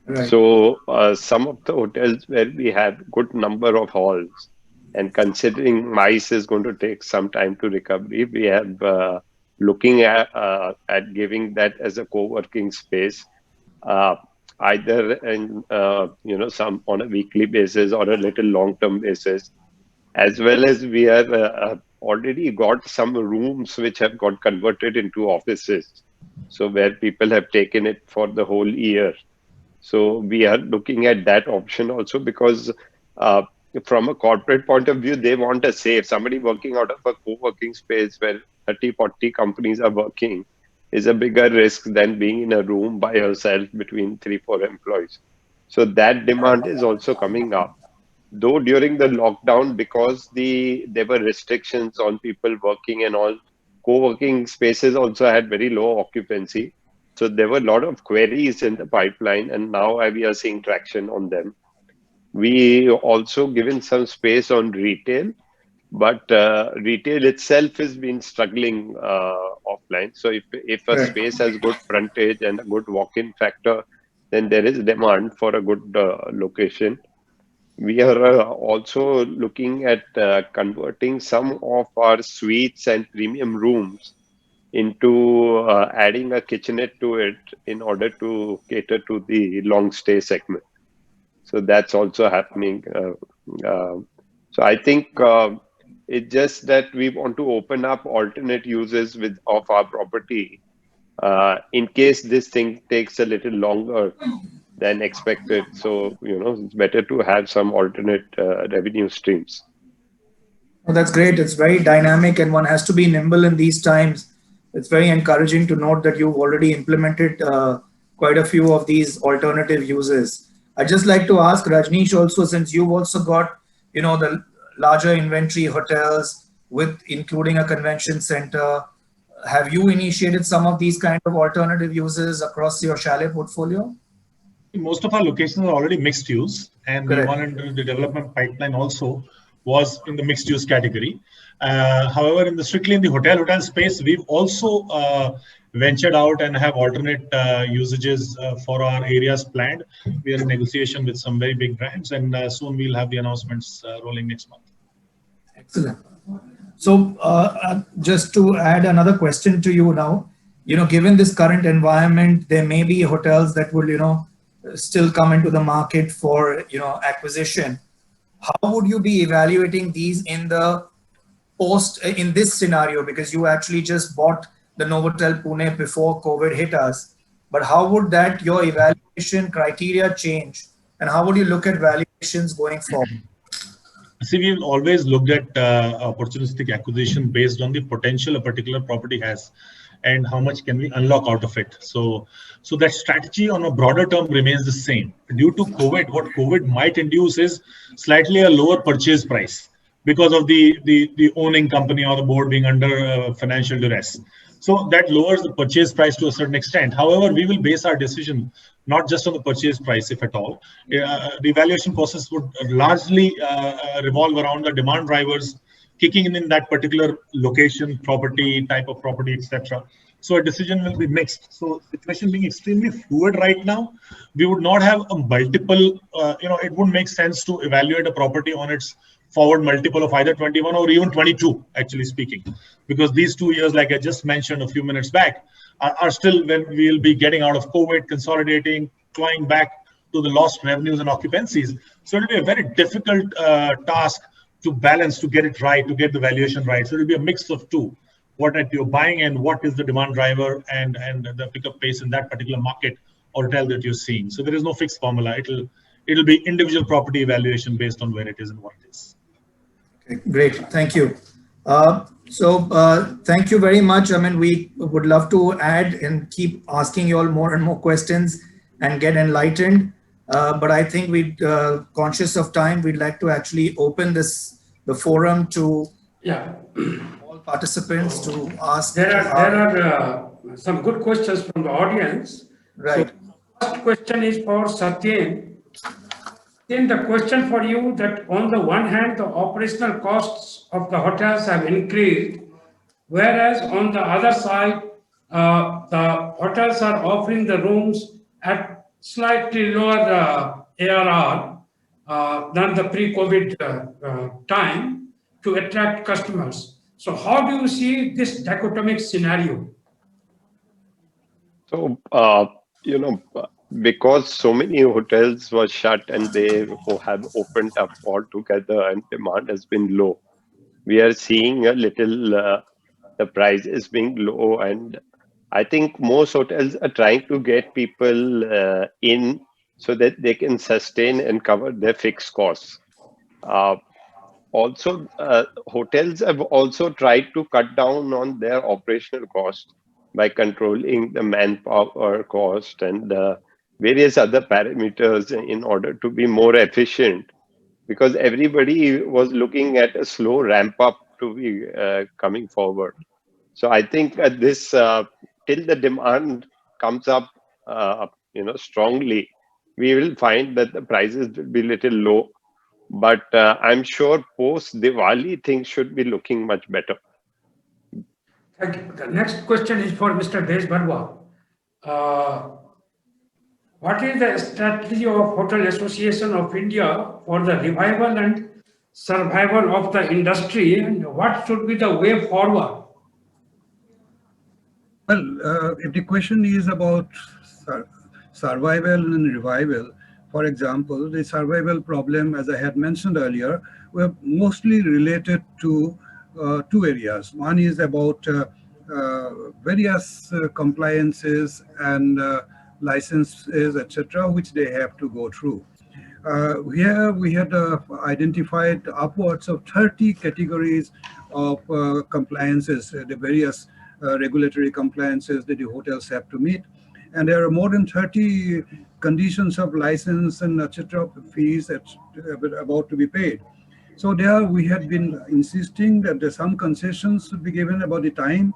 Right. So some of the hotels where we have good number of halls, and considering MICE is going to take some time to recovery, we have looking at giving that as a co-working space, either in some on a weekly basis or a little long-term basis, as well as we have already got some rooms which have got converted into offices, so where people have taken it for the whole year. So we are looking at that option also, because from a corporate point of view, they want a safe. Somebody working out of a co-working space where 30, 40 companies are working is a bigger risk than being in a room by yourself between 3-4 employees. So that demand is also coming up. Though during the lockdown, because there were restrictions on people working and all, co-working spaces also had very low occupancy. So there were a lot of queries in the pipeline, and now we are seeing traction on them. We also given some space on retail, but retail itself has been struggling offline. So if a Right. space has good frontage and a good walk-in factor, then there is demand for a good location. We are also looking at converting some of our suites and premium rooms into adding a kitchenette to it in order to cater to the long stay segment. So that's also happening. So I think it's just that we want to open up alternate uses of our property in case this thing takes a little longer than expected. So, it's better to have some alternate revenue streams. Oh, that's great. It's very dynamic and one has to be nimble in these times. It's very encouraging to note that you've already implemented quite a few of these alternative uses. I'd just like to ask Rajneesh also, since you've also got, the larger inventory hotels with including a convention center, have you initiated some of these kind of alternative uses across your chalet portfolio? Most of our locations are already mixed use, and the Correct. one under the development pipeline also was in the mixed use category. However, strictly in the hotel space, we've also ventured out and have alternate usages for our areas planned. We are in negotiation with some very big brands, and soon we'll have the announcements rolling next month. Excellent. So just to add another question to you now, given this current environment, there may be hotels that will, still come into the market for, acquisition. How would you be evaluating these in this scenario? Because you actually just bought the Novotel Pune before COVID hit us. But how would your evaluation criteria change? And how would you look at valuations going forward? See, we've always looked at opportunistic acquisition based on the potential a particular property has and how much can we unlock out of it. So that strategy on a broader term remains the same. Due to COVID, what COVID might induce is slightly a lower purchase price because of the owning company or the board being under financial duress. So that lowers the purchase price to a certain extent. However, we will base our decision not just on the purchase price, if at all. The evaluation process would largely revolve around the demand drivers kicking in that particular location, property, type of property, etc. So a decision will be mixed. So situation being extremely fluid right now, we would not have a multiple, it wouldn't make sense to evaluate a property on its forward multiple of either 21 or even 22, actually speaking, because these 2 years, like I just mentioned a few minutes back, are still when we'll be getting out of COVID, consolidating, clawing back to the lost revenues and occupancies. So it'll be a very difficult task to balance, to get it right, to get the valuation right. So it'll be a mix of two, what that you're buying and what is the demand driver and the pickup pace in that particular market or hotel that you're seeing. So there is no fixed formula. It'll be individual property evaluation based on where it is and what it is. Okay, great, thank you. Thank you very much. I mean, we would love to add and keep asking you all more and more questions and get enlightened. But I think we'd, conscious of time, we'd like to actually open the forum to all participants to ask. There are some good questions from the audience. Right. So, first question is for Satyen. Then the question for you that on the one hand, the operational costs of the hotels have increased, whereas on the other side, the hotels are offering the rooms at slightly lower ARR than the pre-COVID time to attract customers. So how do you see this dichotomic scenario? So, because so many hotels were shut and they have opened up altogether and demand has been low, we are seeing a little, the price is being low. And I think most hotels are trying to get people in so that they can sustain and cover their fixed costs. Also, hotels have also tried to cut down on their operational cost by controlling the manpower cost and various other parameters in order to be more efficient, because everybody was looking at a slow ramp up to be coming forward. So I think this till the demand comes up, strongly, we will find that the prices will be little low. But I'm sure post Diwali things should be looking much better. Thank you. The next question is for Mr. Desh Barwa. What is the strategy of Hotel Association of India for the revival and survival of the industry, and what should be the way forward? Well, if the question is about survival and revival, for example, the survival problem, as I had mentioned earlier, were mostly related to two areas. One is about various compliances and licenses, etc., which they have to go through. Here we had identified upwards of 30 categories of compliances, the various regulatory compliances that the hotels have to meet. And there are more than 30 conditions of license and etc. fees that are about to be paid. So there we had been insisting that some concessions should be given about the time,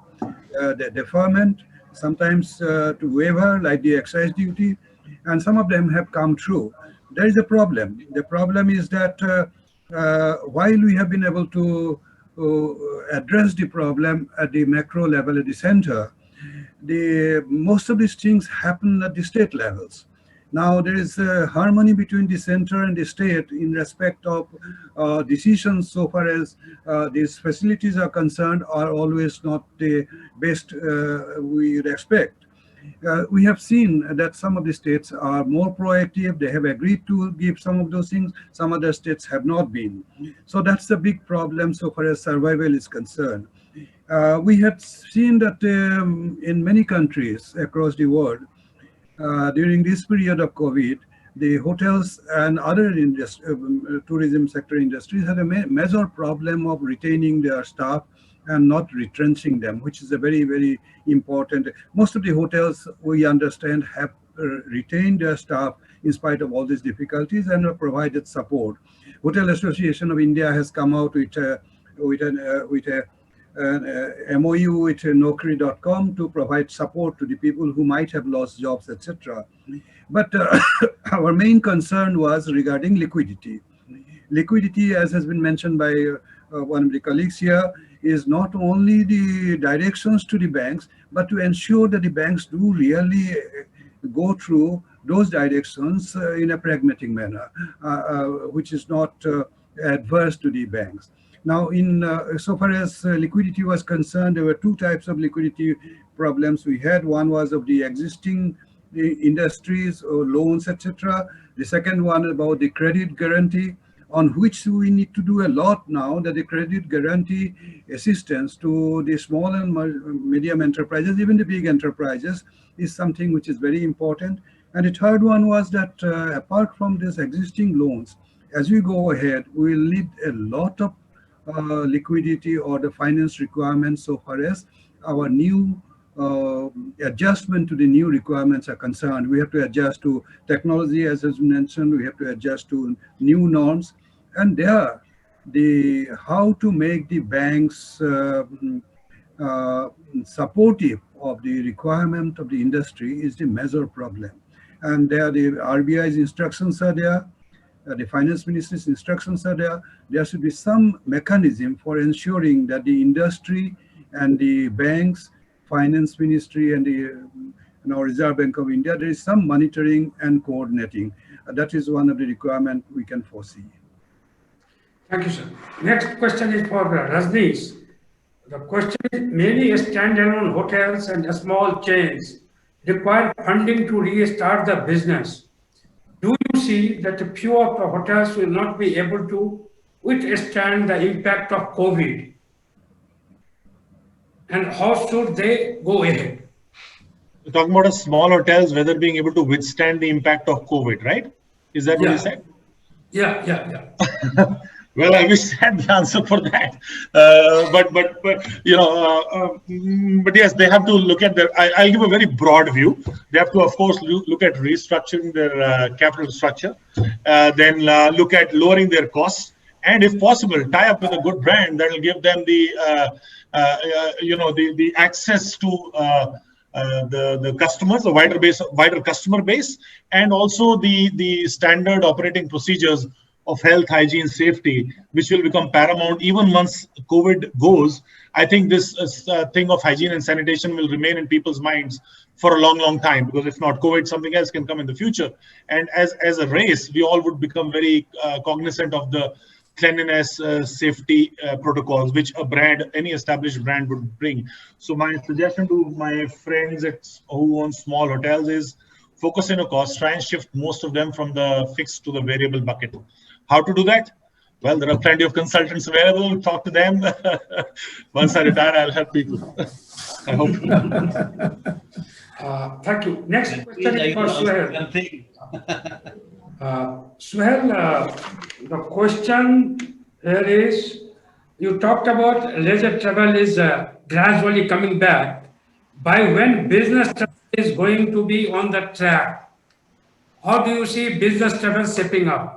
the deferment, sometimes to waiver like the excise duty, and some of them have come true. There is a problem. The problem is that while we have been able to address the problem at the macro level, at the center, most of these things happen at the state levels. Now there is harmony between the center and the state in respect of decisions so far as these facilities are concerned are always not the best we would expect. We have seen that some of the states are more proactive. They have agreed to give some of those things. Some other states have not been. So that's the big problem so far as survival is concerned. We have seen that in many countries across the world, during this period of COVID, the hotels and other tourism sector industries had a major problem of retaining their staff and not retrenching them, which is a very, very important. Most of the hotels, we understand, have retained their staff in spite of all these difficulties and have provided support. Hotel Association of India has come out with an MOU with Naukri.com to provide support to the people who might have lost jobs, etc. But our main concern was regarding liquidity. Liquidity, as has been mentioned by one of the colleagues here, is not only the directions to the banks, but to ensure that the banks do really go through those directions in a pragmatic manner, which is not adverse to the banks. Now, so far as liquidity was concerned, there were two types of liquidity problems we had. One was of the existing industries or loans, etc. The second one about the credit guarantee, on which we need to do a lot now, that the credit guarantee assistance to the small and medium enterprises, even the big enterprises, is something which is very important. And the third one was that apart from these existing loans, as we go ahead, we will need a lot of liquidity or the finance requirements so far as our new adjustment to the new requirements are concerned. We have to adjust to technology, as was mentioned. We have to adjust to new norms, and there, how to make the banks supportive of the requirement of the industry is the major problem. And there, the RBI's instructions are there. The finance minister's instructions are there. There should be some mechanism for ensuring that the industry and the banks, finance ministry, and the Reserve Bank of India, there is some monitoring and coordinating. That is one of the requirements we can foresee. Thank you, sir. Next question is for Rajneesh. The question is, many standalone hotels and small chains require funding to restart the business. Do you see that a few of the hotels will not be able to withstand the impact of COVID? And how should they go ahead? You're talking about a small hotels, whether being able to withstand the impact of COVID, right? Is that what you said? Yeah. Well, I wish I had the answer for that. But yes, they have to look at their. I'll give a very broad view. They have to, of course, look at restructuring their capital structure, then look at lowering their costs, and if possible, tie up with a good brand that will give them the access to the customers, a wider customer base, and also the standard operating procedures of health, hygiene, safety, which will become paramount even once COVID goes. I think this thing of hygiene and sanitation will remain in people's minds for a long time, because if not COVID, something else can come in the future. And as a race, we all would become very cognizant of the cleanliness, safety protocols, which any established brand would bring. So my suggestion to my friends who own small hotels is focus on a cost, try and shift most of them from the fixed to the variable bucket. How to do that? Well, there are plenty of consultants available. Talk to them. Once I retire, I'll help people. I hope. Thank you. Next question is for Suhail. Suhail, the question here is, you talked about leisure travel is gradually coming back. By when business travel is going to be on the track? How do you see business travel shaping up?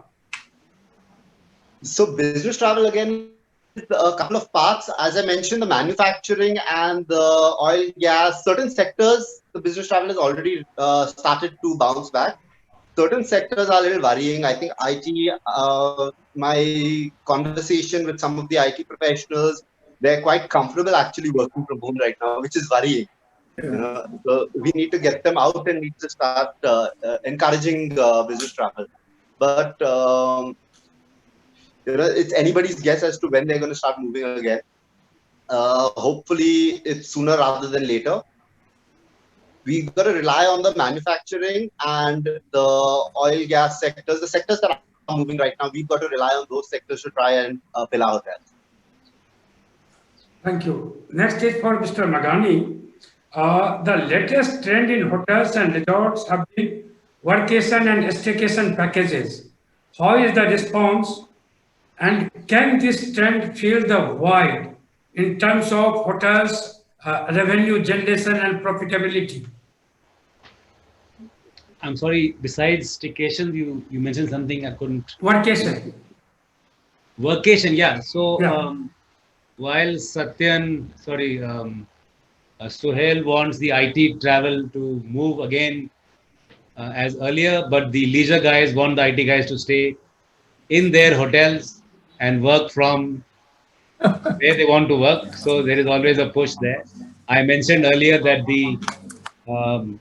So business travel, again, a couple of parts. As I mentioned, the manufacturing and the oil, gas, certain sectors, the business travel has already started to bounce back. Certain sectors are a little worrying. I think IT, my conversation with some of the IT professionals, they're quite comfortable actually working from home right now, which is worrying. Yeah. So we need to get them out and need to start encouraging business travel. But it's anybody's guess as to when they're going to start moving again. Hopefully, it's sooner rather than later. We've got to rely on the manufacturing and the oil, gas sectors, the sectors that are moving right now. We've got to rely on those sectors to try and fill our hotels. Thank you. Next is for Mr. Nagani. The latest trend in hotels and resorts have been workation and staycation packages. How is the response? And can this trend fill the void in terms of hotels, revenue generation and profitability? I'm sorry, besides staycation, you mentioned something I couldn't. Workation. Workation, yeah. So Yeah. while Suhail wants the IT travel to move again as earlier, but the leisure guys want the IT guys to stay in their hotels and work from where they want to work. So there is always a push there. I mentioned earlier that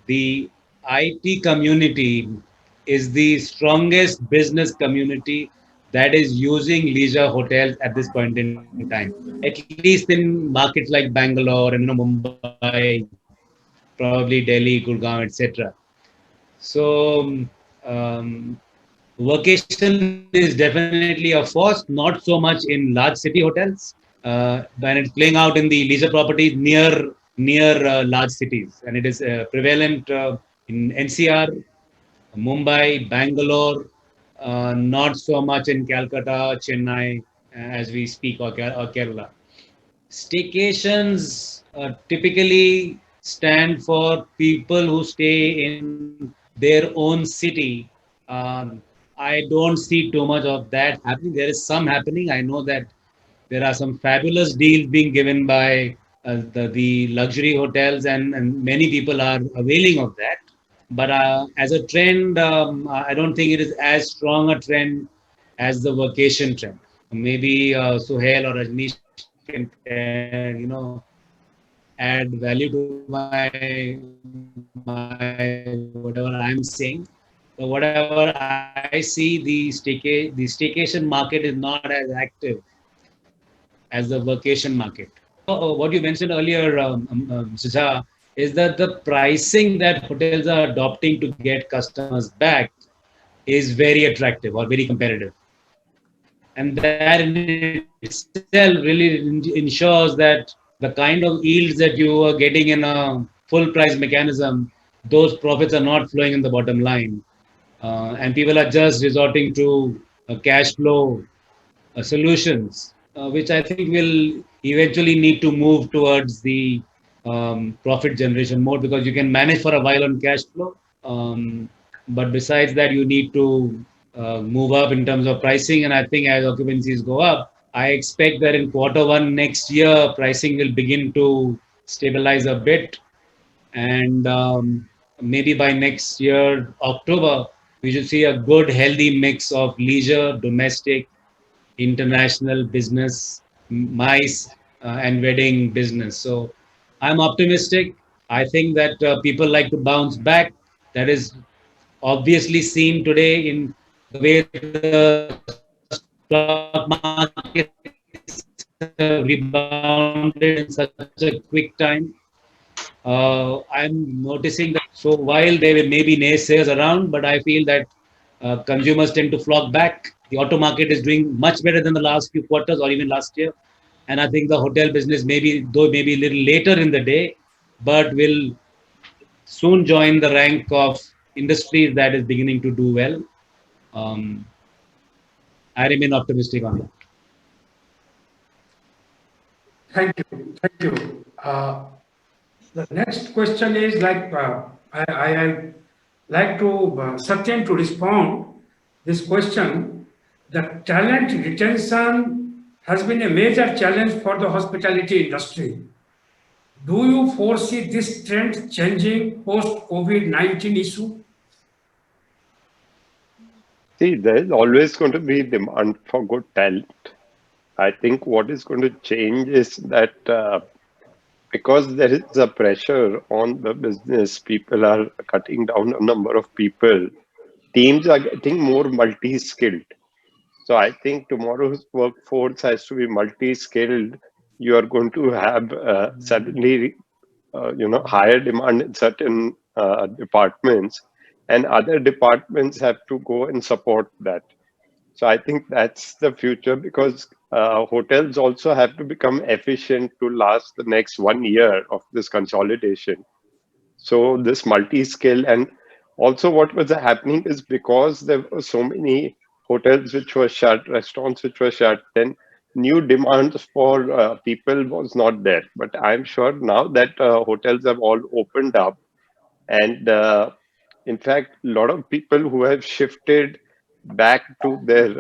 the IT community is the strongest business community that is using leisure hotels at this point in time. At least in markets like Bangalore and Mumbai, probably Delhi, Gurgaon, etc. So vacation is definitely a force, not so much in large city hotels, but it's playing out in the leisure properties near large cities, and it is prevalent in NCR, Mumbai, Bangalore, not so much in Calcutta, Chennai, as we speak, or Kerala. Staycations typically stand for people who stay in their own city. I don't see too much of that happening. There is some happening. I know that there are some fabulous deals being given by the luxury hotels, and many people are availing of that. But as a trend, I don't think it is as strong a trend as the vacation trend. Maybe Suhail or Rajneesh can, add value to my whatever I'm saying. So whatever I see, the staycation market is not as active as the vacation market. What you mentioned earlier, Mr. Jha, is that the pricing that hotels are adopting to get customers back is very attractive or very competitive. And that in itself really ensures that the kind of yields that you are getting in a full price mechanism, those profits are not flowing in the bottom line. And people are just resorting to cash flow solutions, which I think will eventually need to move towards the profit generation mode, because you can manage for a while on cash flow. But besides that, you need to move up in terms of pricing. And I think as occupancies go up, I expect that in Q1 next year, pricing will begin to stabilize a bit. and maybe by next year, October, we should see a good, healthy mix of leisure, domestic, international business, MICE, and wedding business. So I'm optimistic. I think that people like to bounce back. That is obviously seen today in the way the stock market rebounded in such a quick time. I'm noticing that. So while there may be naysayers around, but I feel that consumers tend to flock back. The auto market is doing much better than the last few quarters or even last year. And I think the hotel business, maybe though maybe a little later in the day, but will soon join the rank of industries that is beginning to do well. Um, I remain optimistic on that. Thank you. Thank you. The next question is like, I like to Satyen to respond this question. The talent retention has been a major challenge for the hospitality industry. Do you foresee this trend changing post COVID-19 issue? See, there is always going to be demand for good talent. I think what is going to change is that because there is a pressure on the business, people are cutting down a number of people. Teams are getting more multi-skilled. So I think tomorrow's workforce has to be multi-skilled. You are going to have suddenly, higher demand in certain departments, and other departments have to go and support that. So I think that's the future, because hotels also have to become efficient to last the next 1 year of this consolidation. So this multi-skill, and also what was happening is because there were so many hotels which were shut, restaurants which were shut, then new demands for people was not there. But I'm sure now that hotels have all opened up, and in fact, a lot of people who have shifted back to their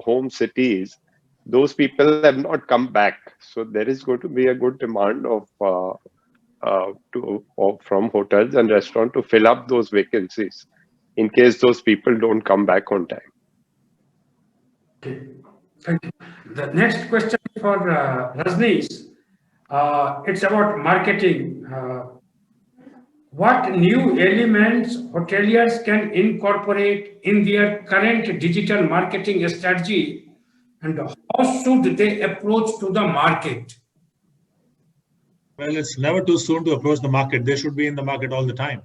home cities, those people have not come back. So there is going to be a good demand from hotels and restaurants to fill up those vacancies in case those people don't come back on time. Okay, thank you. The next question for Rajneesh. It's about marketing. What new elements hoteliers can incorporate in their current digital marketing strategy, and how should they approach to the market? Well, it's never too soon to approach the market. They should be in the market all the time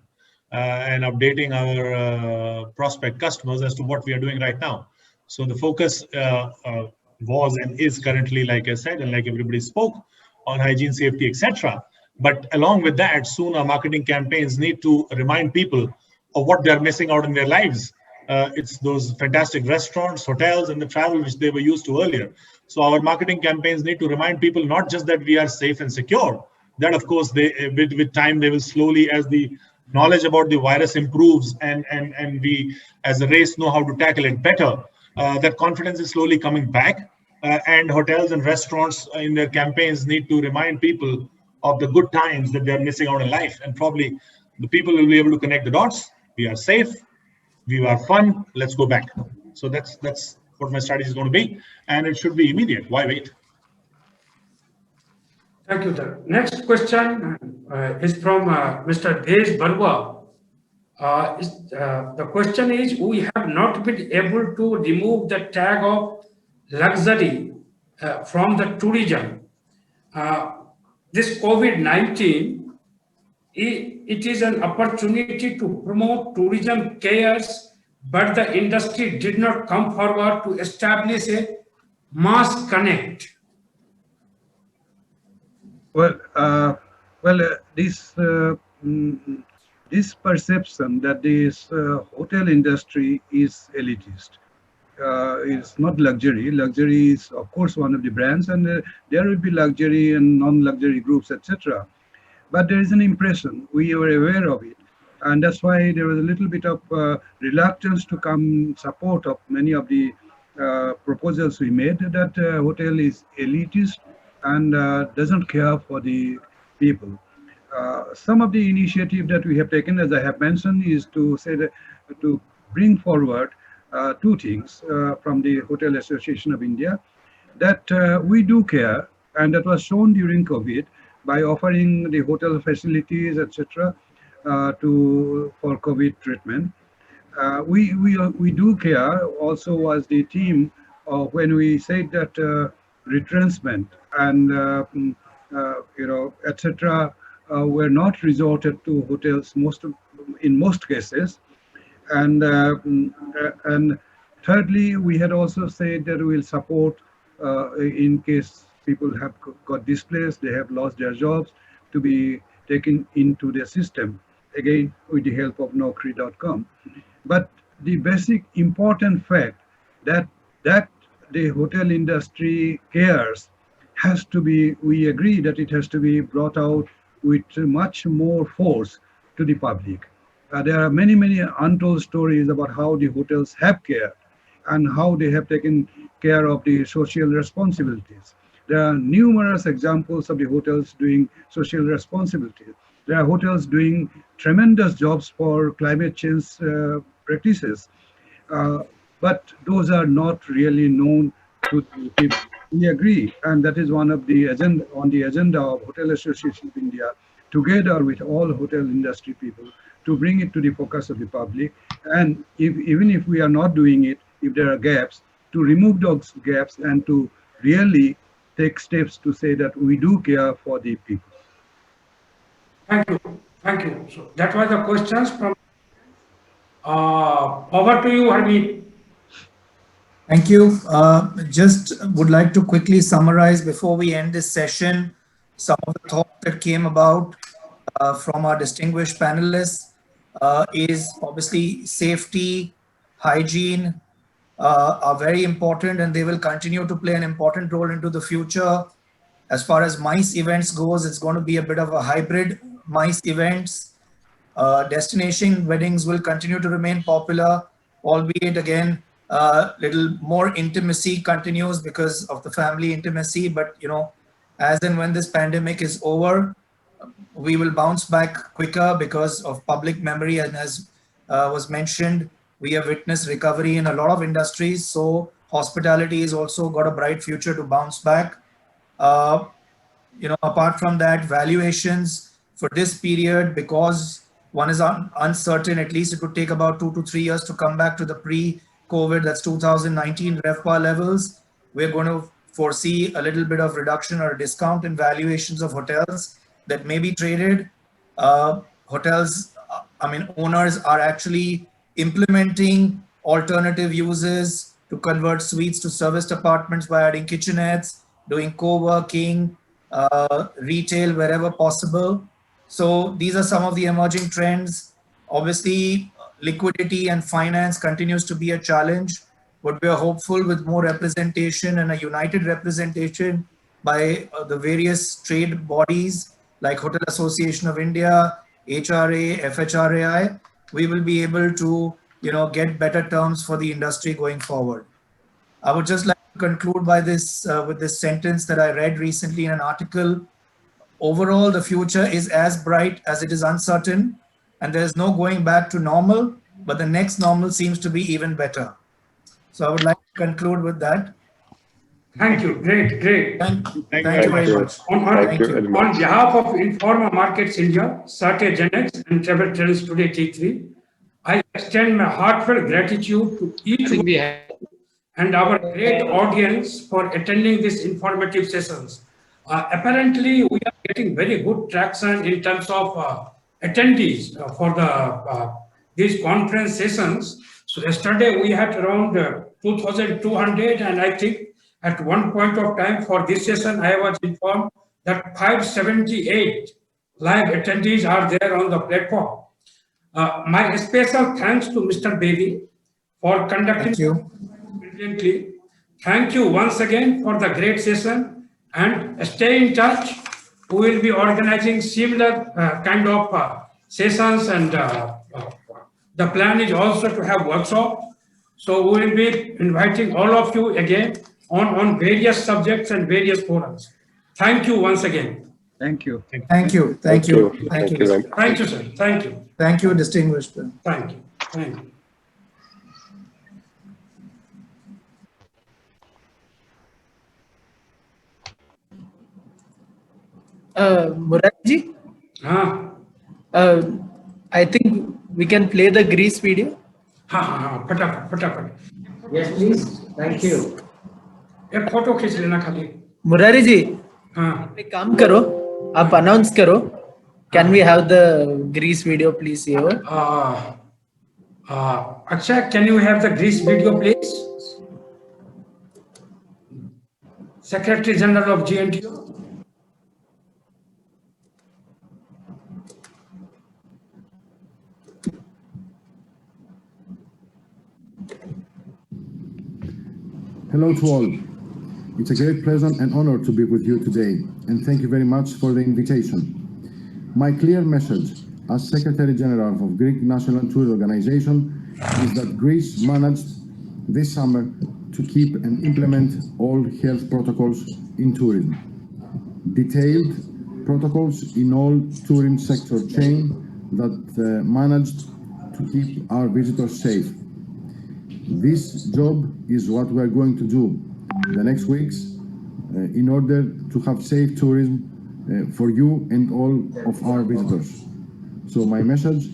and updating our prospect customers as to what we are doing right now. So the focus was and is currently, like I said, and like everybody spoke, on hygiene, safety, etc. But along with that, soon our marketing campaigns need to remind people of what they're missing out in their lives. It's those fantastic restaurants, hotels, and the travel which they were used to earlier. So our marketing campaigns need to remind people not just that we are safe and secure. That, of course, with time, they will slowly, as the knowledge about the virus improves and we as a race know how to tackle it better, that confidence is slowly coming back. And hotels and restaurants in their campaigns need to remind people of the good times that they're missing out in life. And probably the people will be able to connect the dots. We are safe, we are fun, let's go back. So that's what my strategy is going to be. And it should be immediate. Why wait? Thank you, sir. Next question is from Mr. Dej Barwa. The question is, we have not been able to remove the tag of luxury from the tourism. This COVID-19, it is an opportunity to promote tourism cares, but the industry did not come forward to establish a mass connect. Well, this perception that this hotel industry is elitist. It's not luxury. Luxury is, of course, one of the brands, and there will be luxury and non-luxury groups, etc. But there is an impression, we were aware of it, and that's why there was a little bit of reluctance to come support of many of the proposals we made, that hotel is elitist and doesn't care for the people. Some of the initiative that we have taken, as I have mentioned, is to say that to bring forward two things from the Hotel Association of India, that we do care, and that was shown during COVID by offering the hotel facilities, etc., for COVID treatment. We do care also was the theme when we said that retrenchment and etc. Were not resorted to hotels in most cases, and thirdly, we had also said that we will support in case people have got displaced, they have lost their jobs, to be taken into the system, again with the help of Naukri.com. But the basic important fact that the hotel industry cares has to be, we agree that it has to be brought out with much more force to the public. There are many untold stories about how the hotels have care and how they have taken care of the social responsibilities. There are numerous examples of the hotels doing social responsibilities. There are hotels doing tremendous jobs for climate change practices, but those are not really known to the people. We agree, and that is one of the agenda on the agenda of Hotel Association of India, together with all hotel industry people, to bring it to the focus of the public. And even if we are not doing it, if there are gaps, to remove those gaps and to really take steps to say that we do care for the people. Thank you. Thank you. So that was the questions from. Over to you, Harmeet. Thank you. Just would like to quickly summarize before we end this session some of the thoughts that came about from our distinguished panelists. Is obviously safety, hygiene are very important, and they will continue to play an important role into the future. As far as MICE events goes, it's going to be a bit of a hybrid MICE events. Destination weddings will continue to remain popular, albeit again, little more intimacy continues because of the family intimacy. But, you know, as and when this pandemic is over, we will bounce back quicker because of public memory. And as was mentioned, we have witnessed recovery in a lot of industries. So hospitality has also got a bright future to bounce back. You know, apart from that, valuations for this period, because one is uncertain, at least it would take about 2 to 3 years to come back to the pre-COVID, that's 2019 RevPAR levels. We're going to foresee a little bit of reduction or a discount in valuations of hotels that may be traded. Hotels, owners are actually implementing alternative uses to convert suites to serviced apartments by adding kitchenettes, doing co-working, retail wherever possible. So these are some of the emerging trends. Obviously, liquidity and finance continues to be a challenge, but we are hopeful with more representation and a united representation by the various trade bodies like Hotel Association of India, HRA, FHRAI, we will be able to, you know, get better terms for the industry going forward. I would just like to conclude by this with this sentence that I read recently in an article. Overall, the future is as bright as it is uncertain, and there is no going back to normal, but the next normal seems to be even better. So I would like to conclude with that. Thank you. Great. Thank you very much. On behalf of Informa Markets India, Sate Genex, and Travel Trends Today T3, I extend my heartfelt gratitude to each one and our great audience for attending these informative sessions. Apparently, we are getting very good traction in terms of attendees for these conference sessions. So yesterday we had around 2,200, and I think at one point of time for this session, I was informed that 578 live attendees are there on the platform. My special thanks to Mr. Bedi for conducting brilliantly. Thank you once again for the great session, and stay in touch. We will be organizing similar kind of sessions, and the plan is also to have workshop. So we will be inviting all of you again on various subjects and various forums. Thank you once again. Thank you. Thank you. Thank you. Thank you. very much. Thank you, sir. Thank you. Thank you, distinguished. Thank you. Thank you. Murarji, हाँ I think we can play the Greece video. हाँ हाँ हाँ फटाफट फटाफट Yes, please. Thank you. एक photo खींच लेना खाली Murari ji, हाँ एक काम करो, आप announce करो. Can we have the Greece video, please, here? Akshay, can you have the Greece video, please? Secretary General of GNTO. Hello to all. It's a great pleasure and honor to be with you today, and thank you very much for the invitation. My clear message as Secretary General of Greek National Tour Organization is that Greece managed this summer to keep and implement all health protocols in tourism. Detailed protocols in all tourism sector chain that managed to keep our visitors safe. This job is what we are going to do the next weeks in order to have safe tourism for you and all of our visitors. So my message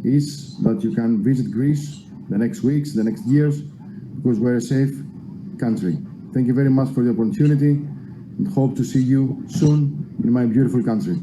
is that you can visit Greece the next weeks, the next years, because we're a safe country. Thank you very much for the opportunity and hope to see you soon in my beautiful country.